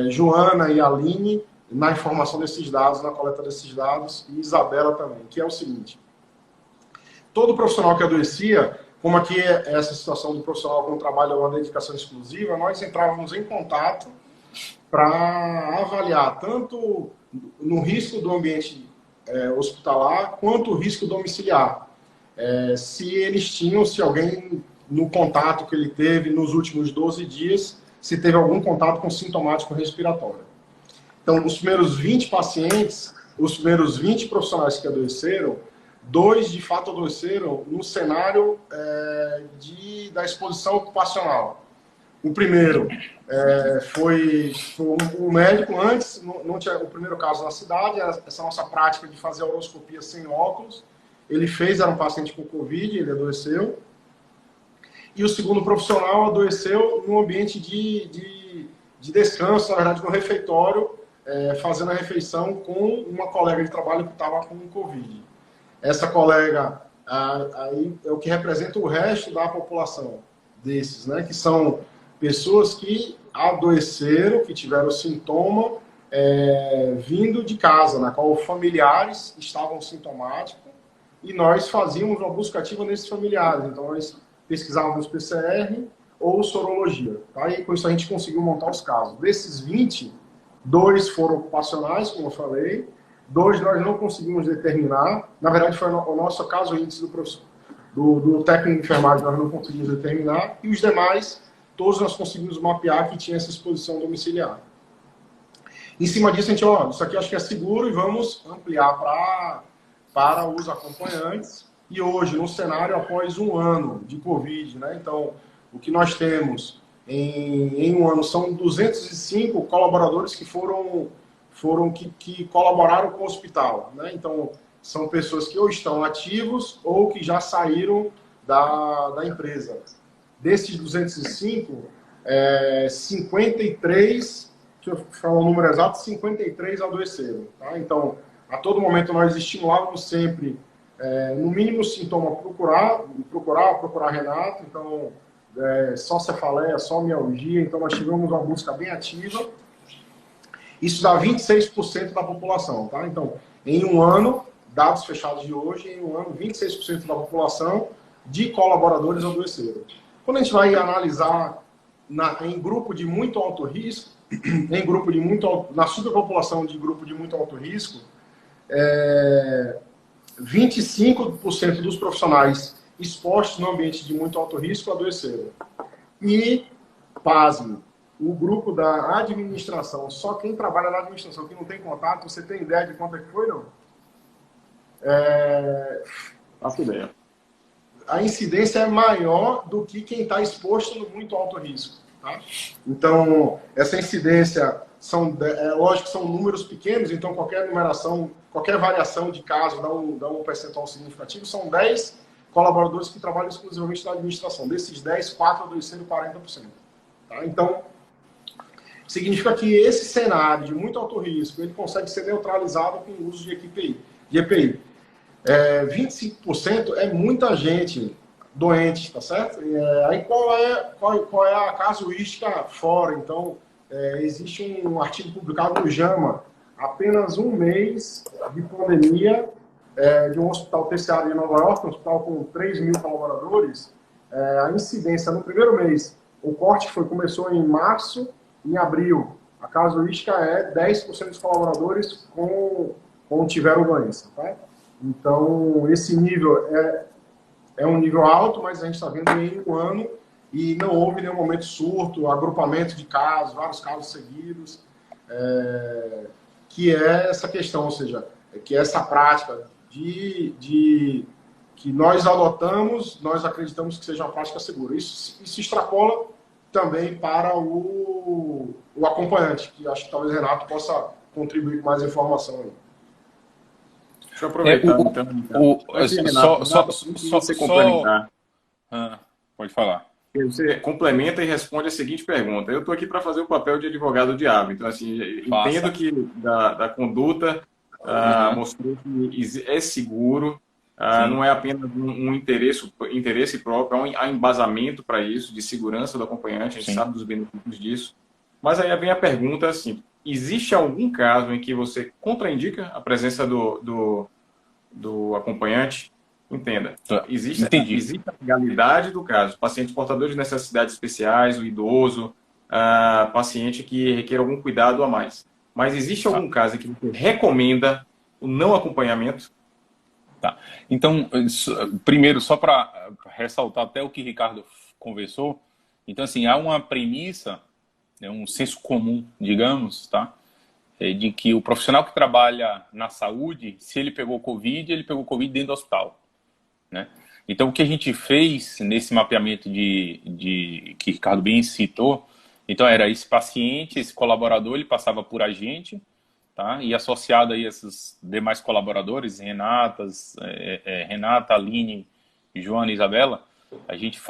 Joana e Aline, na informação desses dados, na coleta desses dados, e Isabela também, que é o seguinte: todo profissional que adoecia, como aqui é essa situação do profissional com trabalho ou uma dedicação exclusiva, nós entrávamos em contato para avaliar tanto no risco do ambiente hospitalar quanto o risco domiciliar. Se alguém no contato que ele teve nos últimos 12 dias, se teve algum contato com sintomático respiratório. Então, os primeiros 20 pacientes, os primeiros 20 profissionais que adoeceram, 2 de fato adoeceram no cenário da exposição ocupacional. O primeiro foi um médico, antes, não tinha o primeiro caso na cidade, essa nossa prática de fazer a horoscopia sem óculos. Ele era um paciente com Covid, ele adoeceu. E o segundo profissional adoeceu no ambiente de descanso, na verdade, no refeitório, fazendo a refeição com uma colega de trabalho que estava com Covid. Essa colega aí é o que representa o resto da população desses, né? Que são pessoas que adoeceram, que tiveram sintoma vindo de casa, na qual familiares estavam sintomáticos, e nós fazíamos uma busca ativa nesses familiares. Então, nós pesquisávamos PCR ou sorologia. Tá? E com isso a gente conseguiu montar os casos. Desses 20, 2 foram ocupacionais, como eu falei, 2 nós não conseguimos determinar. Na verdade, foi o nosso caso, o índice do técnico de enfermagem, nós não conseguimos determinar. E os demais, todos nós conseguimos mapear que tinha essa exposição domiciliar. Em cima disso, a gente, isso aqui acho que é seguro e vamos ampliar para os acompanhantes. E hoje, no cenário, após um ano de Covid, né? Então, o que nós temos em um ano são 205 colaboradores que que colaboraram com o hospital, né? Então, são pessoas que ou estão ativos ou que já saíram da empresa. Desses 205, 53, deixa eu falar o número exato, 53 adoeceram. Tá? Então, a todo momento nós estimulávamos sempre, no mínimo sintoma, procurar Renato. Então, só cefaleia, só mialgia. Então, nós tivemos uma busca bem ativa. Isso dá 26% da população. Tá? Então, em um ano, dados fechados de hoje, em um ano, 26% da população de colaboradores adoeceram. Quando a gente vai analisar em grupo de muito alto risco, na superpopulação de grupo de muito alto risco, 25% dos profissionais expostos no ambiente de muito alto risco adoeceram. E, pasme, o grupo da administração, só quem trabalha na administração, que não tem contato, você tem ideia de quanto é que foi, não? Faço ideia. A incidência é maior do que quem está exposto no muito alto risco. Tá? Então, essa incidência, lógico que são números pequenos, então qualquer numeração, qualquer variação de caso dá um percentual significativo. São 10 colaboradores que trabalham exclusivamente na administração. Desses 10, 4 adoeceram 40%. Tá? Então, significa que esse cenário de muito alto risco, ele consegue ser neutralizado com o uso de EPI. 25% é muita gente doente, tá certo? Aí qual é a casuística fora? Então, existe um artigo publicado no JAMA, apenas um mês de pandemia de um hospital terciário de Nova York, um hospital com 3 mil colaboradores. A incidência no primeiro mês, o corte começou em março, em abril. A casuística é 10% dos colaboradores tiveram doença, tá? Então, esse nível é um nível alto, mas a gente está vendo em um ano e não houve nenhum momento surto, agrupamento de casos, vários casos seguidos, que é essa questão, ou seja, que essa prática que nós adotamos, nós acreditamos que seja uma prática segura. Isso extrapola também para o acompanhante, que acho que talvez o Renato possa contribuir com mais informação aí. Deixa eu aproveitar, você complementar. Pode falar. Você complementa e responde a seguinte pergunta. Eu estou aqui para fazer o papel de advogado diabo. Então, assim, entendo que da conduta mostrou que é seguro, não é apenas um interesse próprio, há um embasamento para isso, de segurança do acompanhante, a gente sabe dos benefícios disso. Mas aí vem a pergunta assim, existe algum caso em que você contraindica a presença do acompanhante? Entenda. Existe a legalidade do caso. Paciente portador de necessidades especiais, o idoso, paciente que requer algum cuidado a mais. Mas existe algum caso em que você recomenda o não acompanhamento? Tá. Então, primeiro, só para ressaltar até o que o Ricardo conversou, então, assim, há uma premissa, um senso comum, digamos, tá? De que o profissional que trabalha na saúde, se ele pegou Covid, ele pegou Covid dentro do hospital, né? Então, o que a gente fez nesse mapeamento que o Ricardo bem citou, então era esse paciente, esse colaborador, ele passava por a gente, tá? E associado aí a esses demais colaboradores, Renata, Aline, Joana e Isabela, a gente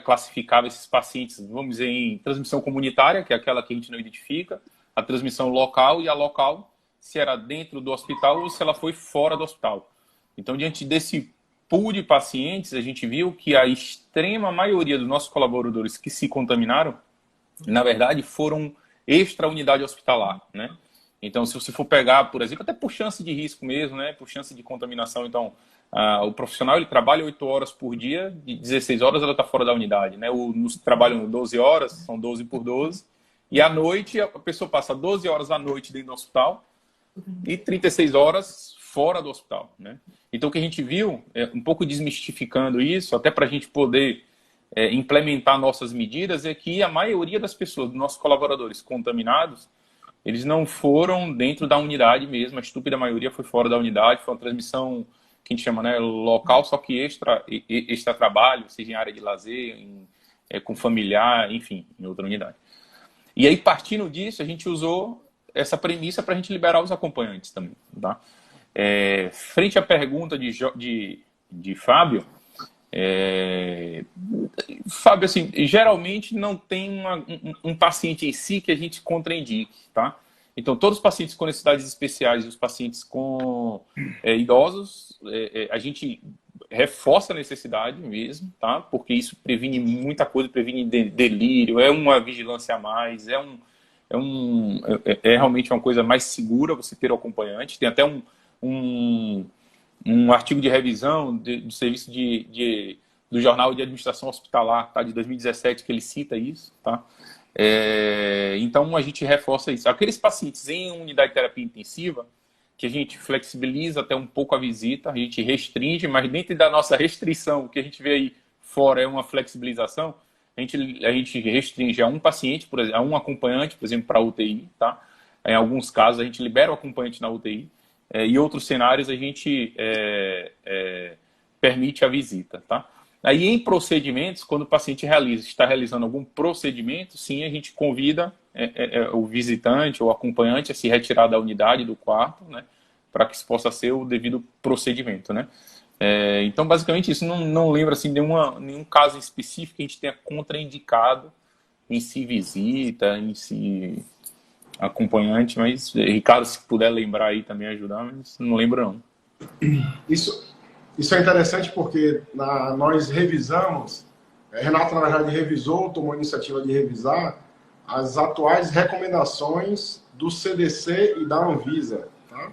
classificava esses pacientes, vamos dizer, em transmissão comunitária, que é aquela que a gente não identifica, a transmissão local e a local, se era dentro do hospital ou se ela foi fora do hospital. Então, diante desse pool de pacientes, a gente viu que a extrema maioria dos nossos colaboradores que se contaminaram, na verdade, foram extra-unidade hospitalar, né? Então, se você for pegar, por exemplo, até por chance de risco mesmo, né? Por chance de contaminação, então, o profissional ele trabalha 8 horas por dia, de 16 horas ela está fora da unidade, né? Nos trabalham 12 horas, são 12 por 12, e à noite a pessoa passa 12 horas à noite dentro do hospital e 36 horas fora do hospital, né? Então, o que a gente viu, um pouco desmistificando isso, até para a gente poder implementar nossas medidas, é que a maioria das pessoas, dos nossos colaboradores contaminados, eles não foram dentro da unidade mesmo, a estúpida maioria foi fora da unidade, foi uma transmissão que a gente chama, né, local, só que extra trabalho, seja em área de lazer, com familiar, enfim, em outra unidade. E aí, partindo disso, a gente usou essa premissa para a gente liberar os acompanhantes também, tá? Frente à pergunta de Fábio, Fábio, assim, geralmente não tem um paciente em si que a gente contraindique, tá? Então, todos os pacientes com necessidades especiais e os pacientes com idosos, a gente reforça a necessidade mesmo, tá? Porque isso previne muita coisa, previne delírio, é uma vigilância a mais, é realmente uma coisa mais segura você ter o acompanhante. Tem até um artigo de revisão do serviço do Jornal de Administração Hospitalar, tá? De 2017, que ele cita isso, tá? Então, a gente reforça isso. Aqueles pacientes em unidade de terapia intensiva, que a gente flexibiliza até um pouco a visita, a gente restringe, mas dentro da nossa restrição, o que a gente vê aí fora é uma flexibilização, a gente restringe a um paciente, por exemplo, a um acompanhante, por exemplo, para a UTI, tá? Em alguns casos, a gente libera o acompanhante na UTI, e outros cenários a gente permite a visita, tá? Aí, em procedimentos, quando o paciente está realizando algum procedimento, sim, a gente convida o visitante ou acompanhante a se retirar da unidade, do quarto, né, para que isso possa ser o devido procedimento, né? Então, basicamente, isso não lembro assim, nenhum caso específico que a gente tenha contraindicado em si visita, em si acompanhante, mas, Ricardo, se puder lembrar aí também ajudar, mas não lembro não. Isso é interessante porque nós revisamos, Renato, na verdade, revisou, tomou a iniciativa de revisar as atuais recomendações do CDC e da Anvisa, tá?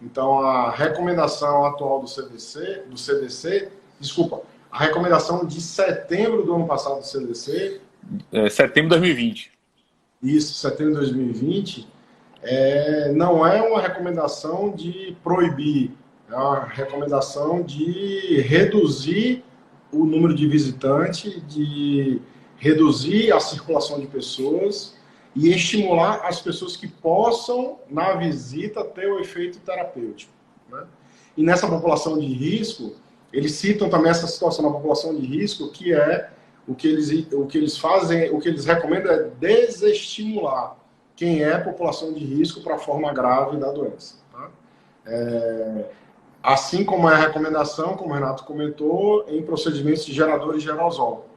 Então, a recomendação atual do CDC, desculpa, a recomendação de setembro do ano passado do CDC... Setembro de 2020. Isso, setembro de 2020, não é uma recomendação de proibir, é uma recomendação de reduzir o número de visitantes, de reduzir a circulação de pessoas e estimular as pessoas que possam, na visita, ter o efeito terapêutico, né? E nessa população de risco, eles citam também essa situação na população de risco, que é o que eles fazem, o que eles recomendam é desestimular quem é população de risco para a forma grave da doença, tá? Assim como é a recomendação, como o Renato comentou, em procedimentos de geradores de aerosol.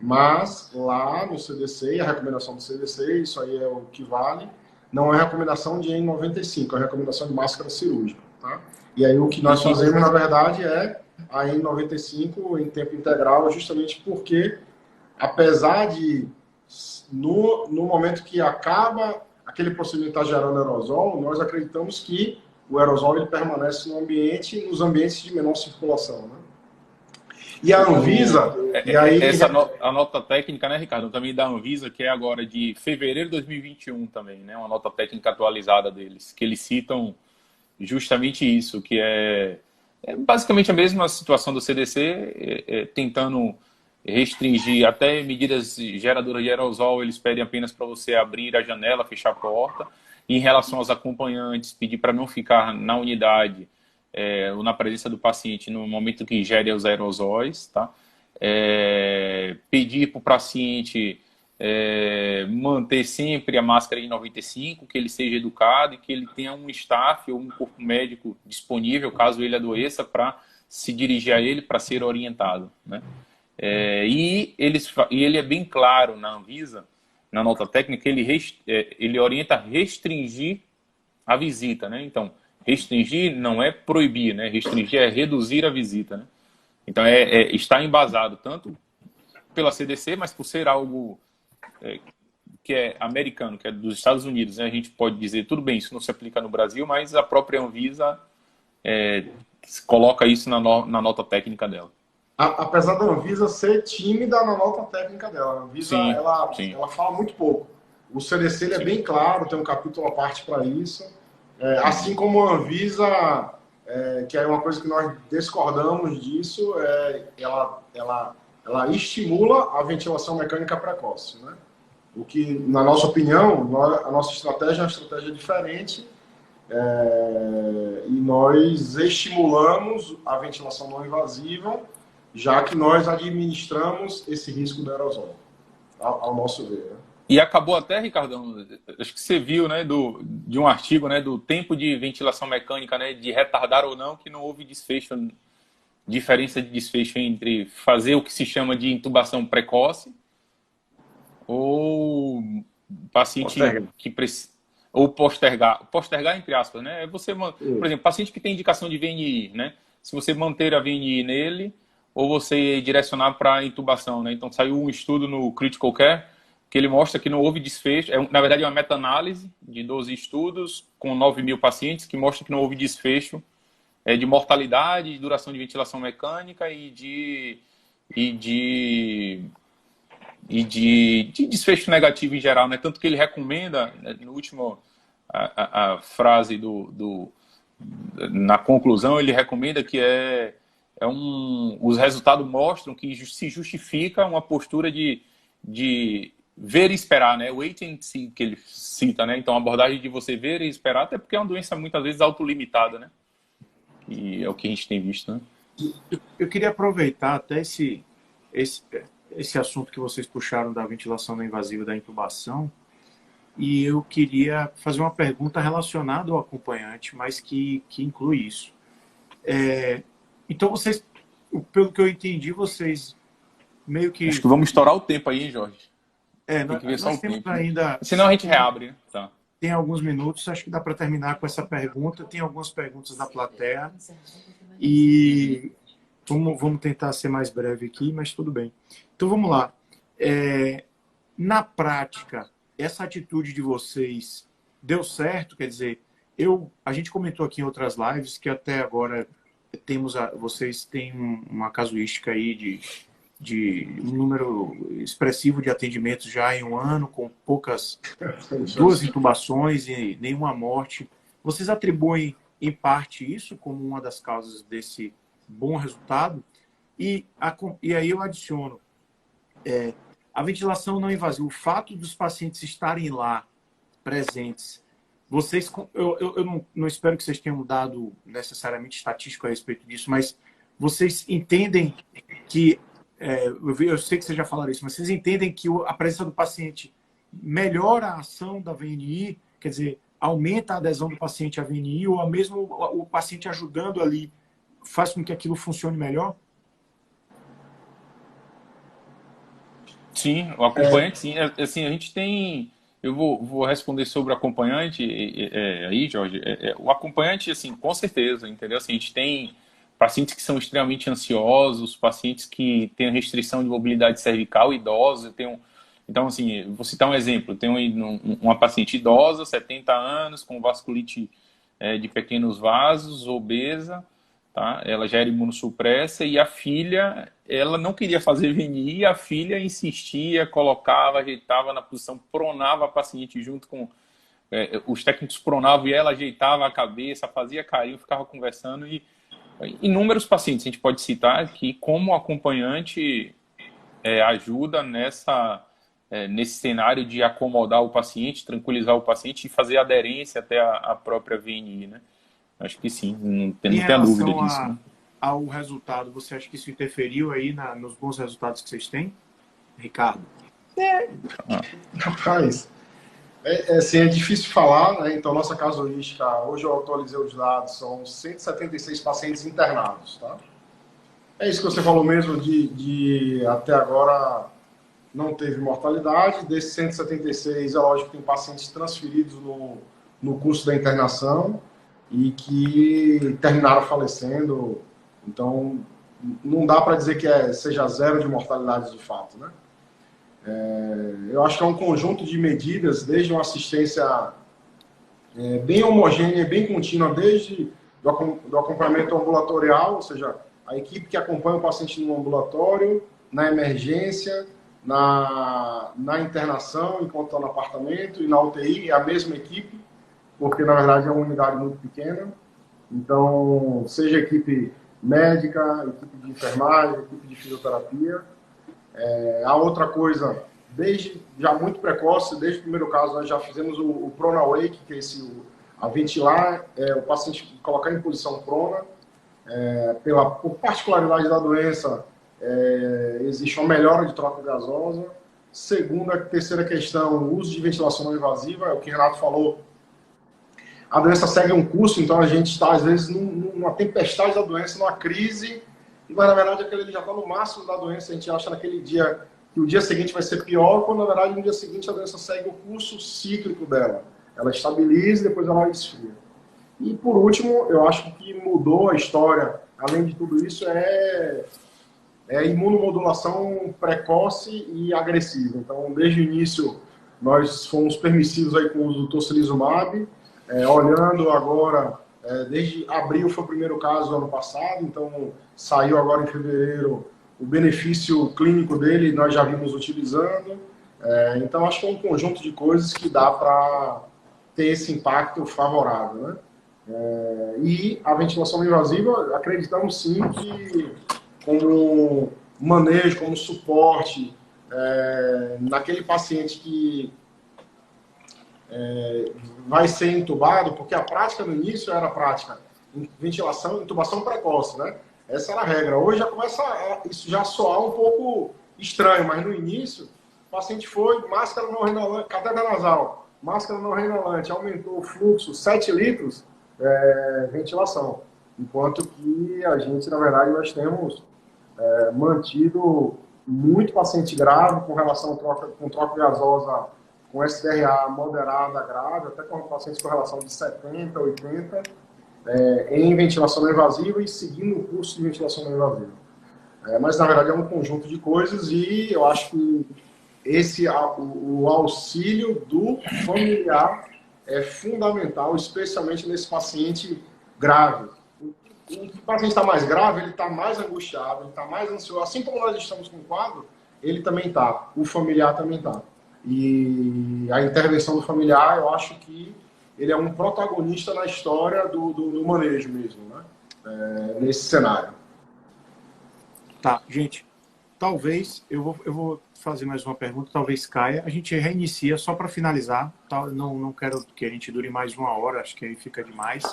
Mas lá no CDC, e a recomendação do CDC, isso aí é o que vale, não é recomendação de N95, é recomendação de máscara cirúrgica, tá? E aí o que nós fazemos, na verdade, é a N95 em tempo integral, justamente porque, apesar de, no momento que acaba aquele procedimento estar gerando aerosol, nós acreditamos que o aerosol ele permanece no ambiente, nos ambientes de menor circulação, né? E a Anvisa... e aí... A nota técnica, né, Ricardo? Também da Anvisa, que é agora de fevereiro de 2021 também, né? Uma nota técnica atualizada deles, que eles citam justamente isso, que é basicamente a mesma situação do CDC, tentando restringir até medidas geradoras de aerosol, eles pedem apenas para você abrir a janela, fechar a porta. Em relação aos acompanhantes, pedir para não ficar na unidade ou na presença do paciente no momento que ingere os aerosóis, tá? Pedir para o paciente manter sempre a máscara N95, que ele seja educado e que ele tenha um staff ou um corpo médico disponível, caso ele adoeça, para se dirigir a ele, para ser orientado, né? E ele é bem claro na Anvisa, na nota técnica, ele orienta a restringir a visita, né? Então, restringir não é proibir, né? Restringir é reduzir a visita, né? Então, está embasado tanto pela CDC, mas por ser algo que é americano, que é dos Estados Unidos, né? A gente pode dizer, tudo bem, isso não se aplica no Brasil, mas a própria Anvisa coloca isso na nota técnica dela. Apesar da Anvisa ser tímida na nota técnica dela, a Anvisa ela fala muito pouco. O CDC ele é bem claro, tem um capítulo à parte para isso. Assim como a Anvisa, que é uma coisa que nós discordamos disso, ela estimula a ventilação mecânica precoce, né? O que, na nossa opinião, a nossa estratégia é uma estratégia diferente, e nós estimulamos a ventilação não invasiva, já que nós administramos esse risco do aerosol, ao nosso ver, né? E acabou até, Ricardão, acho que você viu, né, de um artigo, né, do tempo de ventilação mecânica, né, de retardar ou não, que não houve desfecho, diferença de desfecho entre fazer o que se chama de intubação precoce ou paciente que precisa, ou postergar entre aspas, né? Você, por exemplo, paciente que tem indicação de VNI, né? Se você manter a VNI nele, ou você direcionar para intubação, né? Então saiu um estudo no Critical Care que ele mostra que não houve desfecho, na verdade é uma meta-análise de 12 estudos com 9.000 pacientes que mostra que não houve desfecho de mortalidade, de duração de ventilação mecânica e de desfecho negativo em geral, né? Tanto que ele recomenda, né, no último a frase na conclusão, ele recomenda que os resultados mostram que se justifica uma postura de ver e esperar, né? Wait and see, que ele cita, né? Então, a abordagem de você ver e esperar, até porque é uma doença muitas vezes autolimitada, né? E é o que a gente tem visto, né? Eu queria aproveitar até esse assunto que vocês puxaram da ventilação não invasiva, da intubação, e eu queria fazer uma pergunta relacionada ao acompanhante, mas que inclui isso. Então, vocês, pelo que eu entendi, vocês meio que... Acho que vamos estourar o tempo aí, hein, Jorge? Tem que ver só o tempo. Ainda... Senão a gente reabre, né? Tá. Tem alguns minutos, acho que dá para terminar com essa pergunta. Tem algumas perguntas da plateia. E vamos tentar ser mais breve aqui, mas tudo bem. Então, vamos lá. Na prática, essa atitude de vocês deu certo? Quer dizer, a gente comentou aqui em outras lives que até agora vocês têm uma casuística aí de um número expressivo de atendimentos já em um ano, com duas intubações e nenhuma morte. Vocês atribuem, em parte, isso como uma das causas desse bom resultado? E aí eu adiciono, A ventilação não invasiva, o fato dos pacientes estarem lá presentes, vocês, eu não espero que vocês tenham dado necessariamente estatístico a respeito disso, mas vocês entendem que, eu sei que vocês já falaram isso, mas vocês entendem que a presença do paciente melhora a ação da VNI, quer dizer, aumenta a adesão do paciente à VNI, ou mesmo o paciente ajudando ali faz com que aquilo funcione melhor? Sim, o acompanhante, sim. Assim, a gente tem... Eu vou responder sobre o acompanhante aí, Jorge. O acompanhante, assim, com certeza, entendeu? Assim, a gente tem pacientes que são extremamente ansiosos, pacientes que têm restrição de mobilidade cervical, idosos. Então, assim, vou citar um exemplo. Tem uma paciente idosa, 70 anos, com vasculite de pequenos vasos, obesa, tá? Ela já era imunossupressa e a filha, ela não queria fazer VNI, a filha insistia, colocava, ajeitava na posição, pronava a paciente junto com... os técnicos pronavam e ela ajeitava a cabeça, fazia carinho, ficava conversando e inúmeros pacientes a gente pode citar que como acompanhante ajuda nesse cenário de acomodar o paciente, tranquilizar o paciente e fazer aderência até a própria VNI, né? Acho que sim, não tem dúvida disso. Né? Ao resultado, você acha que isso interferiu aí nos bons resultados que vocês têm, Ricardo? Rapaz, assim, é difícil falar, né? Então, nossa casuística, hoje eu atualizei os dados, são 176 pacientes internados, tá? É isso que você falou mesmo, de até agora não teve mortalidade. Desses 176, é lógico que tem pacientes transferidos no curso da internação e que terminaram falecendo. Então, não dá para dizer que seja zero de mortalidade de fato, né? Eu acho que é um conjunto de medidas, desde uma assistência bem homogênea, bem contínua, desde do acompanhamento ambulatorial, ou seja, a equipe que acompanha o paciente no ambulatório, na emergência, na internação, enquanto está no apartamento, e na UTI, é a mesma equipe, porque na verdade é uma unidade muito pequena. Então, seja equipe médica, equipe de enfermagem, equipe de fisioterapia. A outra coisa, desde já muito precoce, desde o primeiro caso, nós já fizemos o Prona Wake, que é a ventilar, o paciente colocar em posição prona. Por particularidade da doença, existe uma melhora de troca gasosa. Terceira questão, o uso de ventilação não invasiva, é o que o Renato falou. A doença segue um curso, então a gente está, às vezes, numa tempestade da doença, numa crise, mas na verdade aquele já está no máximo da doença. A gente acha naquele dia que o dia seguinte vai ser pior, quando na verdade no dia seguinte a doença segue o curso cíclico dela. Ela estabiliza e depois ela esfria. E por último, eu acho que mudou a história, além de tudo isso, é a imunomodulação precoce e agressiva. Então, desde o início, nós fomos permissivos aí com o uso do tocilizumab, olhando agora, desde abril foi o primeiro caso do ano passado, então saiu agora em fevereiro o benefício clínico dele, nós já vimos utilizando. Então, acho que é um conjunto de coisas que dá para ter esse impacto favorável, né? E a ventilação invasiva, acreditamos sim que como manejo, como suporte naquele paciente que vai ser entubado, porque a prática no início era a prática ventilação, intubação precoce, né? Essa era a regra. Hoje já começa isso já soar um pouco estranho, mas no início o paciente foi, máscara não renalante, catéter nasal, máscara não renalante, aumentou o fluxo, 7 litros, ventilação. Enquanto que a gente, na verdade, nós temos mantido muito paciente grave com relação com troca gasosa com SDRA moderada, grave, até com pacientes com relação de 70, 80, em ventilação não invasiva e seguindo o curso de ventilação não invasiva. Mas, na verdade, é um conjunto de coisas e eu acho que o auxílio do familiar é fundamental, especialmente nesse paciente grave. O paciente está mais grave, ele está mais angustiado, ele está mais ansioso. Assim como nós estamos com o quadro, ele também está, o familiar também está. E a intervenção do familiar, eu acho que ele é um protagonista na história do manejo mesmo, né? Nesse cenário. Tá, gente. talvez, eu vou fazer mais uma pergunta, talvez caia. A gente reinicia só para finalizar. Tá? Não quero que a gente dure mais 1 hora, acho que aí fica demais.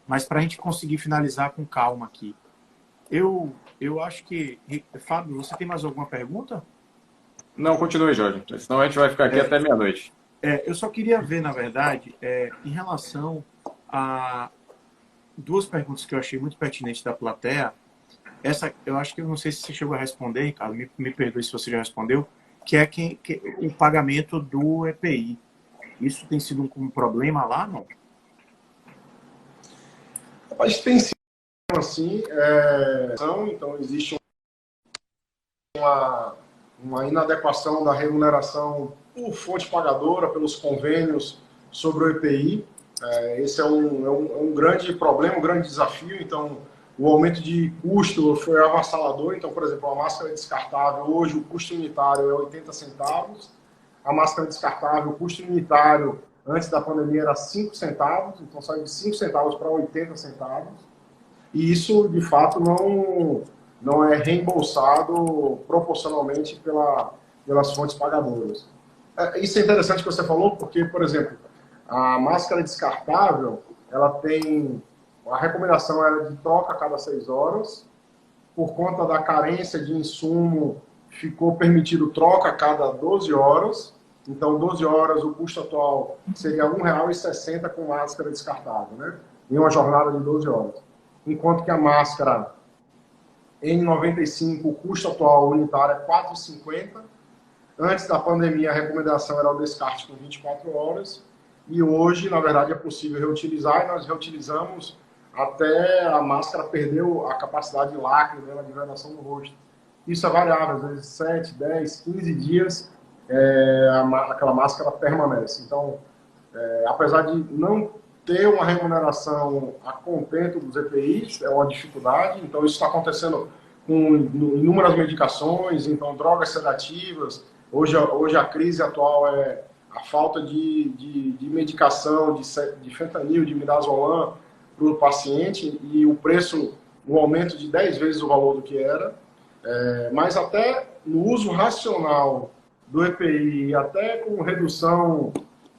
Mas para a gente conseguir finalizar com calma aqui. Eu acho que... Fábio, você tem mais alguma pergunta? Não, continue, Jorge. Senão a gente vai ficar aqui até meia-noite. Eu só queria ver, na verdade, em relação a 2 perguntas que eu achei muito pertinentes da plateia. Essa, eu acho que eu não sei se você chegou a responder, Ricardo, me perdoe se você já respondeu, que é o pagamento do EPI. Isso tem sido um problema lá, não? Rapaz, tem sido assim, então existe uma inadequação da remuneração por fonte pagadora, pelos convênios sobre o EPI. Esse é um grande problema, um grande desafio. Então, o aumento de custo foi avassalador. Então, por exemplo, a máscara descartável, hoje o custo unitário é 80 centavos. A máscara descartável, o custo unitário, antes da pandemia, era 5 centavos. Então, saiu de 5 centavos para 80 centavos. E isso, de fato, não é reembolsado proporcionalmente pelas fontes pagadoras. Isso é interessante que você falou, porque, por exemplo, a máscara descartável, ela tem... A recomendação era de troca a cada 6 horas. Por conta da carência de insumo, ficou permitido troca a cada 12 horas. Então, 12 horas, o custo atual seria R$ 1,60 com máscara descartável, né? Em uma jornada de 12 horas. Enquanto que a máscara N95, o custo atual unitário é R$ 4,50. Antes da pandemia, a recomendação era o descarte com 24 horas. E hoje, na verdade, é possível reutilizar, e nós reutilizamos até a máscara perder a capacidade de lacre dela, de vedação no rosto. Isso é variável, às vezes 7, 10, 15 dias, aquela máscara permanece. Então, apesar de não ter uma remuneração a contento dos EPIs, é uma dificuldade. Então, isso está acontecendo com inúmeras medicações, então drogas sedativas. Hoje a crise atual é a falta de medicação, de fentanil, de midazolam, para o paciente, e o preço, o aumento de 10 vezes o valor do que era, mas até no uso racional do EPI, até com redução,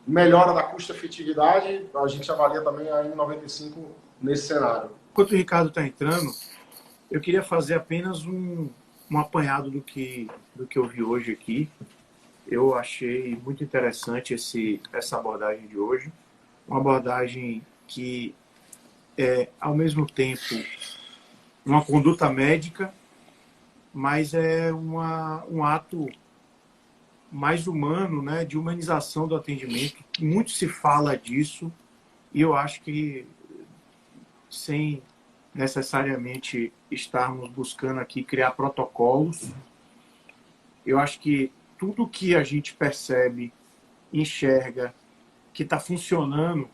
melhora da custo-efetividade, a gente avalia também a N95 nesse cenário. Enquanto o Ricardo está entrando, eu queria fazer apenas um apanhado do que eu vi hoje aqui. Eu achei muito interessante essa abordagem de hoje, uma abordagem que ao mesmo tempo, uma conduta médica, mas é um ato mais humano, né, de humanização do atendimento. Muito se fala disso, e eu acho que, sem necessariamente estarmos buscando aqui criar protocolos, eu acho que tudo que a gente percebe, enxerga, que está funcionando,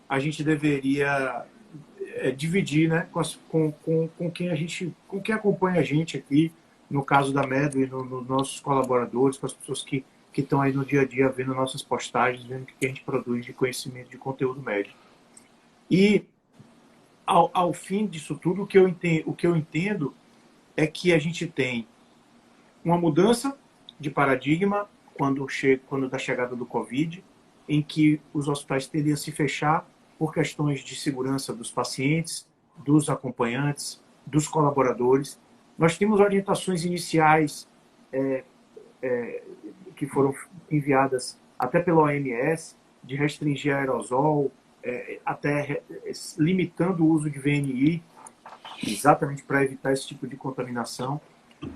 a gente deveria dividir, né, com quem acompanha a gente aqui, no caso da Medway, nos nossos colaboradores, com as pessoas que estão aí no dia a dia vendo nossas postagens, vendo o que a gente produz de conhecimento, de conteúdo médico. E ao fim disso tudo, o que eu entendo é que a gente tem uma mudança de paradigma da chegada do Covid, em que os hospitais teriam se fechar por questões de segurança dos pacientes, dos acompanhantes, dos colaboradores. Nós temos orientações iniciais que foram enviadas até pela OMS, de restringir aerosol, até limitando o uso de VNI, exatamente para evitar esse tipo de contaminação.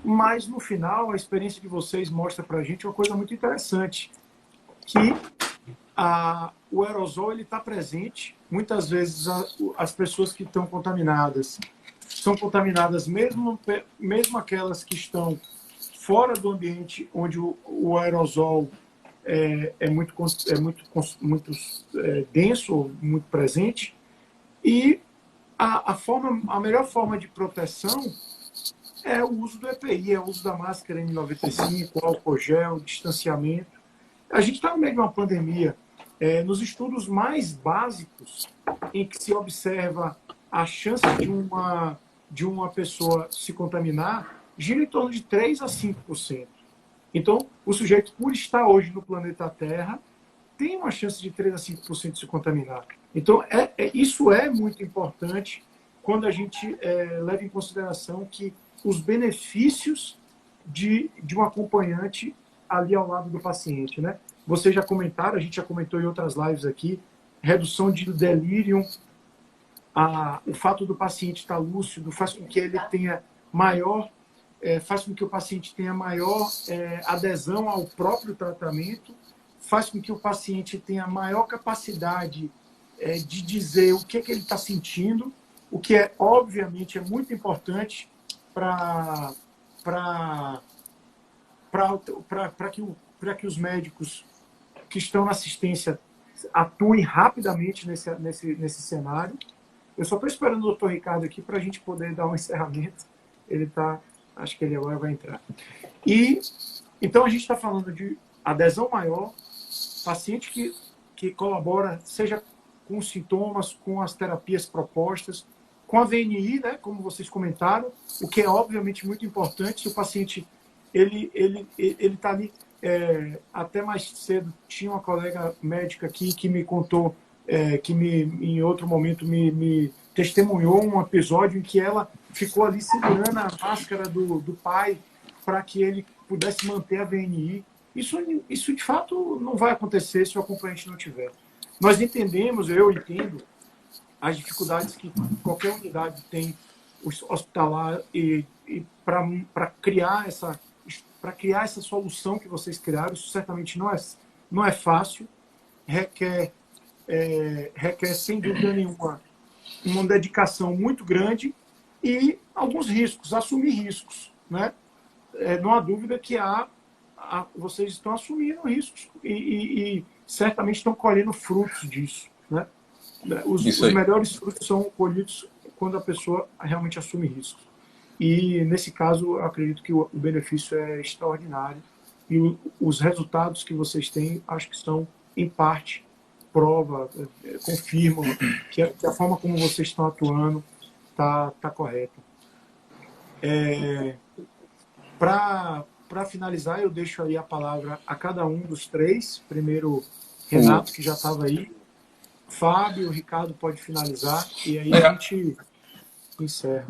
Mas, no final, a experiência de vocês mostra para a gente uma coisa muito interessante, que o aerosol está presente. Muitas vezes as pessoas que estão contaminadas são contaminadas mesmo aquelas que estão fora do ambiente onde o aerosol é muito denso, muito presente. E a melhor forma de proteção é o uso do EPI, é o uso da máscara N95, álcool gel, distanciamento. A gente está no meio de uma pandemia. Nos estudos mais básicos, em que se observa a chance de uma pessoa se contaminar, gira em torno de 3 a 5%. Então, o sujeito, por estar hoje no planeta Terra, tem uma chance de 3 a 5% de se contaminar. Então, isso é muito importante quando a gente leva em consideração que os benefícios de um acompanhante ali ao lado do paciente, né? Vocês já comentaram, a gente já comentou em outras lives aqui, redução de delírio, o fato do paciente estar lúcido faz com que ele tenha maior, faz com que o paciente tenha maior adesão ao próprio tratamento, faz com que o paciente tenha maior capacidade de dizer o que ele está sentindo, o que obviamente é muito importante para que os médicos que estão na assistência atuem rapidamente nesse cenário. Eu só estou esperando o doutor Ricardo aqui para a gente poder dar um encerramento. Ele está, acho que ele agora vai entrar. E então a gente está falando de adesão maior, paciente que colabora, seja com os sintomas, com as terapias propostas, com a VNI, né, como vocês comentaram, o que é obviamente muito importante. Se o paciente ele está ali, até mais cedo, tinha uma colega médica aqui que me contou, em outro momento me testemunhou um episódio em que ela ficou ali segurando a máscara do pai para que ele pudesse manter a VNI. Isso de fato não vai acontecer se o acompanhante não tiver. Nós entendemos, eu entendo, as dificuldades que qualquer unidade tem hospitalar e para criar essa solução que vocês criaram. Isso certamente não é fácil, requer sem dúvida nenhuma uma dedicação muito grande e alguns riscos, assumir riscos, né? Não há dúvida que vocês estão assumindo riscos e certamente estão colhendo frutos disso, né? Os melhores frutos são colhidos quando a pessoa realmente assume riscos. E, nesse caso, eu acredito que o benefício é extraordinário. E os resultados que vocês têm, acho que são, em parte, prova, confirmam que a forma como vocês estão atuando está correta. Para finalizar, eu deixo aí a palavra a cada um dos três. Primeiro, Renato, que já estava aí. Fábio, Ricardo pode finalizar. E aí a gente encerra.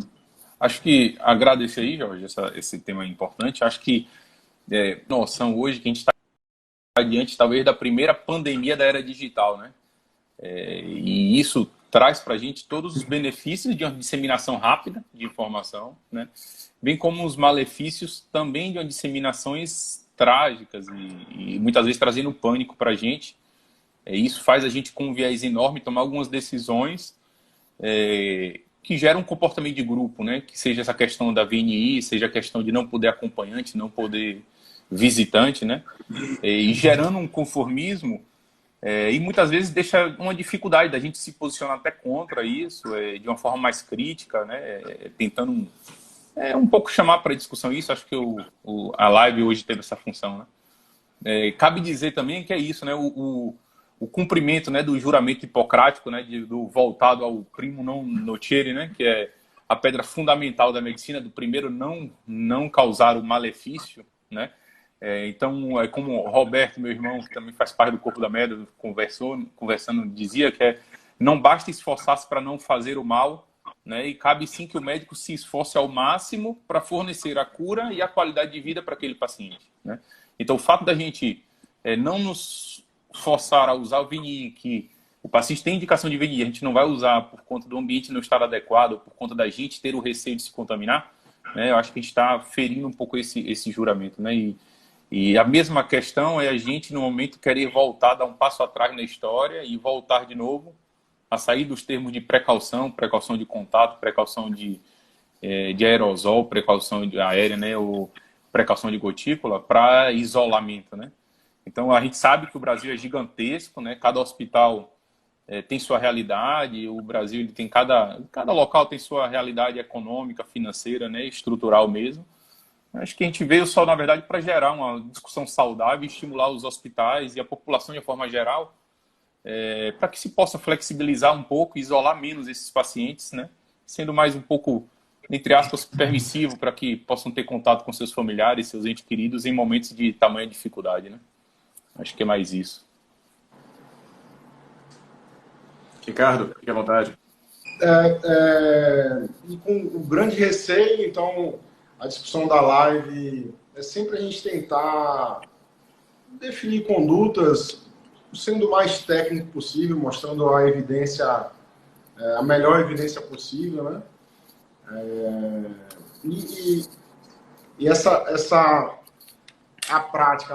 Acho que agradecer aí, Jorge, esse tema é importante. Acho que noção hoje que a gente está diante, talvez, da primeira pandemia da era digital, né? E isso traz para a gente todos os benefícios de uma disseminação rápida de informação, né? Bem como os malefícios também de uma disseminações trágicas e muitas vezes trazendo pânico para a gente. Isso faz a gente, com um viés enorme, tomar algumas decisões que geram um comportamento de grupo, né? Que seja essa questão da VNI, seja a questão de não poder acompanhante, não poder visitante, né? E gerando um conformismo e muitas vezes deixa uma dificuldade da gente se posicionar até contra isso, de uma forma mais crítica, né? Tentando um pouco chamar para discussão isso. Acho que a live hoje teve essa função, né? Cabe dizer também que é isso, né? O cumprimento, né, do juramento hipocrático, né, do voltado ao primo non nocere, né, que é a pedra fundamental da medicina, do primeiro não causar o malefício, né? Então, como o Roberto, meu irmão, que também faz parte do Corpo da Medra, conversando, dizia que não basta esforçar-se para não fazer o mal, né, e cabe sim que o médico se esforce ao máximo para fornecer a cura e a qualidade de vida para aquele paciente, né? Então, o fato da gente não nos forçar a usar o VNI, que o paciente tem indicação de VNI, a gente não vai usar por conta do ambiente não estar adequado, por conta da gente ter o receio de se contaminar, né? Eu acho que a gente está ferindo um pouco esse juramento, né? E a mesma questão é a gente, no momento, querer voltar, dar um passo atrás na história e voltar de novo a sair dos termos de precaução de contato, precaução de aerosol, precaução aérea, né? Ou precaução de gotícula, para isolamento, né? Então, a gente sabe que o Brasil é gigantesco, né? Cada hospital tem sua realidade, o Brasil ele tem cada local tem sua realidade econômica, financeira, né? Estrutural mesmo. Acho que a gente veio só, na verdade, para gerar uma discussão saudável e estimular os hospitais e a população de forma geral, para que se possa flexibilizar um pouco, isolar menos esses pacientes, né? Sendo mais um pouco entre aspas, permissivo para que possam ter contato com seus familiares, seus entes queridos em momentos de tamanha dificuldade, né? Acho que é mais isso. Ricardo, fique à vontade. E com o grande receio, então, a discussão da live é sempre a gente tentar definir condutas sendo o mais técnico possível, mostrando a evidência, a melhor evidência possível, né? E a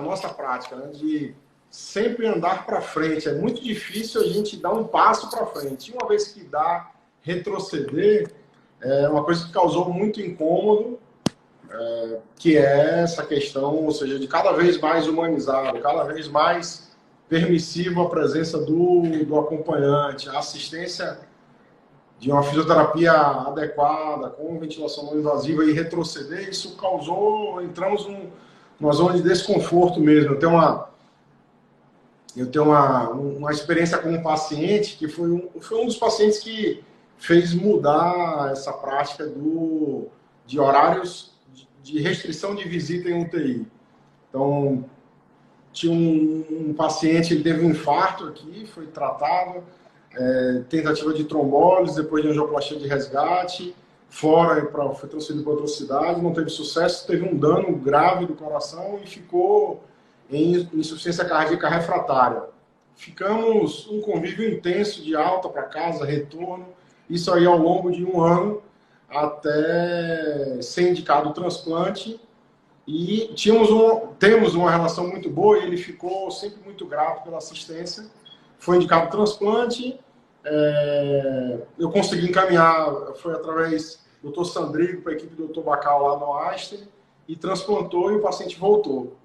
nossa prática, né, de sempre andar para frente. É muito difícil a gente dar um passo para frente. Uma vez que dá, retroceder é uma coisa que causou muito incômodo, que é essa questão, ou seja, de cada vez mais humanizado, cada vez mais permissivo a presença do acompanhante, a assistência de uma fisioterapia adequada, com ventilação não invasiva e retroceder, isso entramos numa zona de desconforto mesmo. Eu tenho uma experiência com um paciente que foi um dos pacientes que fez mudar essa prática de horários de restrição de visita em UTI. Então, tinha um paciente, ele teve um infarto aqui, foi tratado, tentativa de trombólise, depois de angioplastia de resgate, foi transferido para outra cidade, não teve sucesso, teve um dano grave do coração e ficou em insuficiência cardíaca refratária. Ficamos um convívio intenso de alta para casa, retorno, isso aí ao longo de 1 ano, até ser indicado o transplante. E temos uma relação muito boa e ele ficou sempre muito grato pela assistência. Foi indicado o transplante, eu consegui encaminhar, foi através do Dr. Sandrigo para a equipe do Dr. Bacal lá no Einstein, e transplantou e o paciente voltou.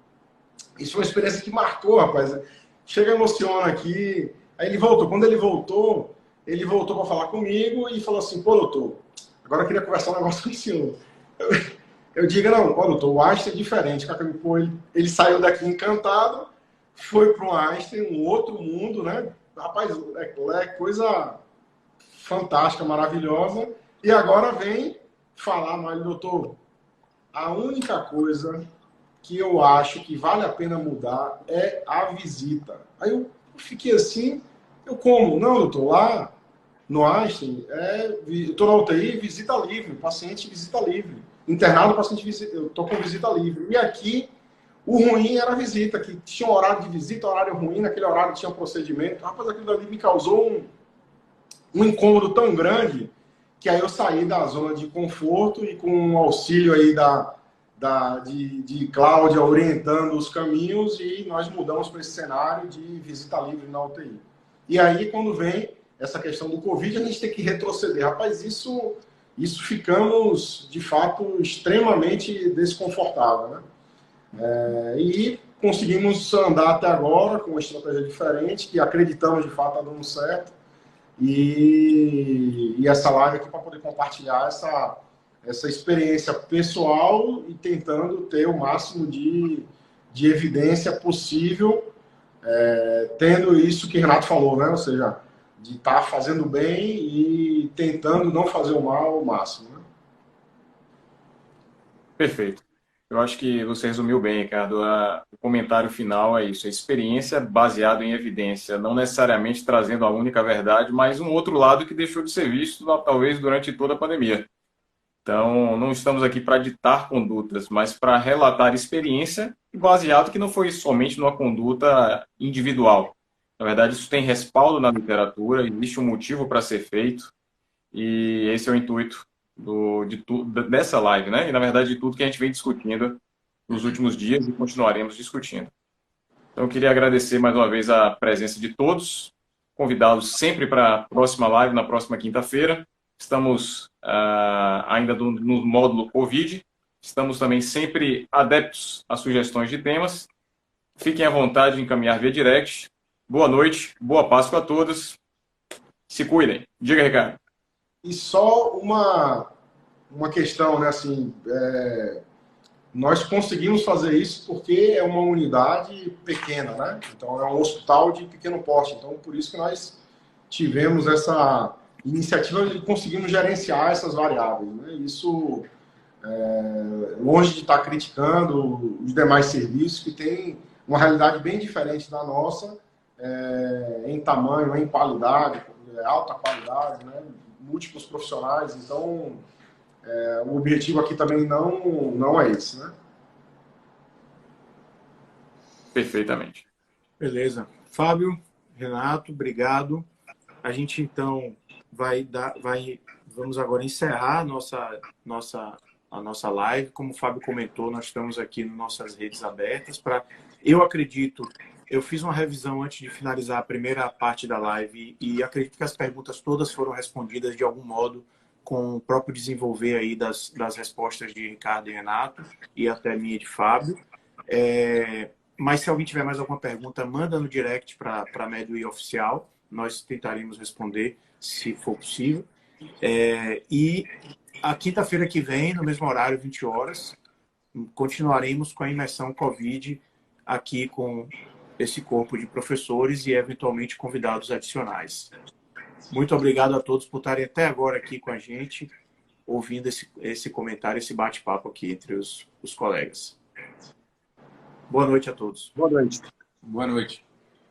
Isso foi uma experiência que marcou, rapaz. Chega, emociona aqui. Aí ele voltou. Quando ele voltou para falar comigo e falou assim: pô, doutor, agora eu queria conversar um negócio com o senhor. Eu digo: não, ó, doutor, o Einstein é diferente. Ele saiu daqui encantado, foi para o Einstein, um outro mundo, né? Rapaz, é coisa fantástica, maravilhosa. E agora vem falar, mas, doutor, a única coisa que eu acho que vale a pena mudar é a visita. Aí eu fiquei assim, como? Não, doutor, lá no Einstein, eu estou na UTI, visita livre, paciente visita livre. Internado, paciente visita, eu estou com visita livre. E aqui, o ruim era a visita, que tinha um horário de visita, horário ruim, naquele horário tinha procedimento. Rapaz, aquilo ali me causou um incômodo tão grande que aí eu saí da zona de conforto e com o auxílio aí de Cláudia orientando os caminhos, e nós mudamos para esse cenário de visita livre na UTI. E aí, quando vem essa questão do Covid, a gente tem que retroceder. Rapaz, isso ficamos, de fato, extremamente desconfortável, né? E conseguimos andar até agora com uma estratégia diferente, que acreditamos, de fato, está dando certo. E essa live aqui para poder compartilhar essa experiência pessoal e tentando ter o máximo de evidência possível, tendo isso que o Renato falou, né? Ou seja, de estar fazendo bem e tentando não fazer o mal ao máximo, né? Perfeito. Eu acho que você resumiu bem, Ricardo. O comentário final é isso: a experiência baseada em evidência, não necessariamente trazendo a única verdade, mas um outro lado que deixou de ser visto, talvez, durante toda a pandemia. Então, não estamos aqui para ditar condutas, mas para relatar experiência, baseado que não foi somente numa conduta individual. Na verdade, isso tem respaldo na literatura, existe um motivo para ser feito, e esse é o intuito dessa live, né? E, na verdade, de tudo que a gente vem discutindo nos últimos dias e continuaremos discutindo. Então, eu queria agradecer mais uma vez a presença de todos, convidá-los sempre para a próxima live, na próxima quinta-feira. Estamos ainda no módulo Covid, estamos também sempre adeptos a sugestões de temas. Fiquem à vontade de encaminhar via direct. Boa noite, boa Páscoa a todos. Se cuidem. Diga, Ricardo. E só uma questão, né? Assim, nós conseguimos fazer isso porque é uma unidade pequena, né? Então, é um hospital de pequeno porte. Então, por isso que nós tivemos iniciativa de conseguirmos gerenciar essas variáveis, né? Isso, longe de estar criticando os demais serviços que têm uma realidade bem diferente da nossa, em tamanho, em qualidade, alta qualidade, né? Múltiplos profissionais. Então, o objetivo aqui também não é esse, né? Perfeitamente. Beleza. Fábio, Renato, obrigado. A gente, então, vamos agora encerrar a nossa live. Como o Fábio comentou, nós estamos aqui nas nossas redes abertas. Eu acredito, eu fiz uma revisão antes de finalizar a primeira parte da live e acredito que as perguntas todas foram respondidas de algum modo com o próprio desenvolver aí das respostas de Ricardo e Renato e até minha de Fábio. Mas se alguém tiver mais alguma pergunta, manda no direct para a Medway Oficial. Nós tentaremos responder, se for possível. E a quinta-feira que vem, no mesmo horário, 20 horas, continuaremos com a imersão Covid aqui com esse corpo de professores e, eventualmente, convidados adicionais. Muito obrigado a todos por estarem até agora aqui com a gente, ouvindo esse comentário, esse bate-papo aqui entre os colegas. Boa noite a todos. Boa noite. Boa noite.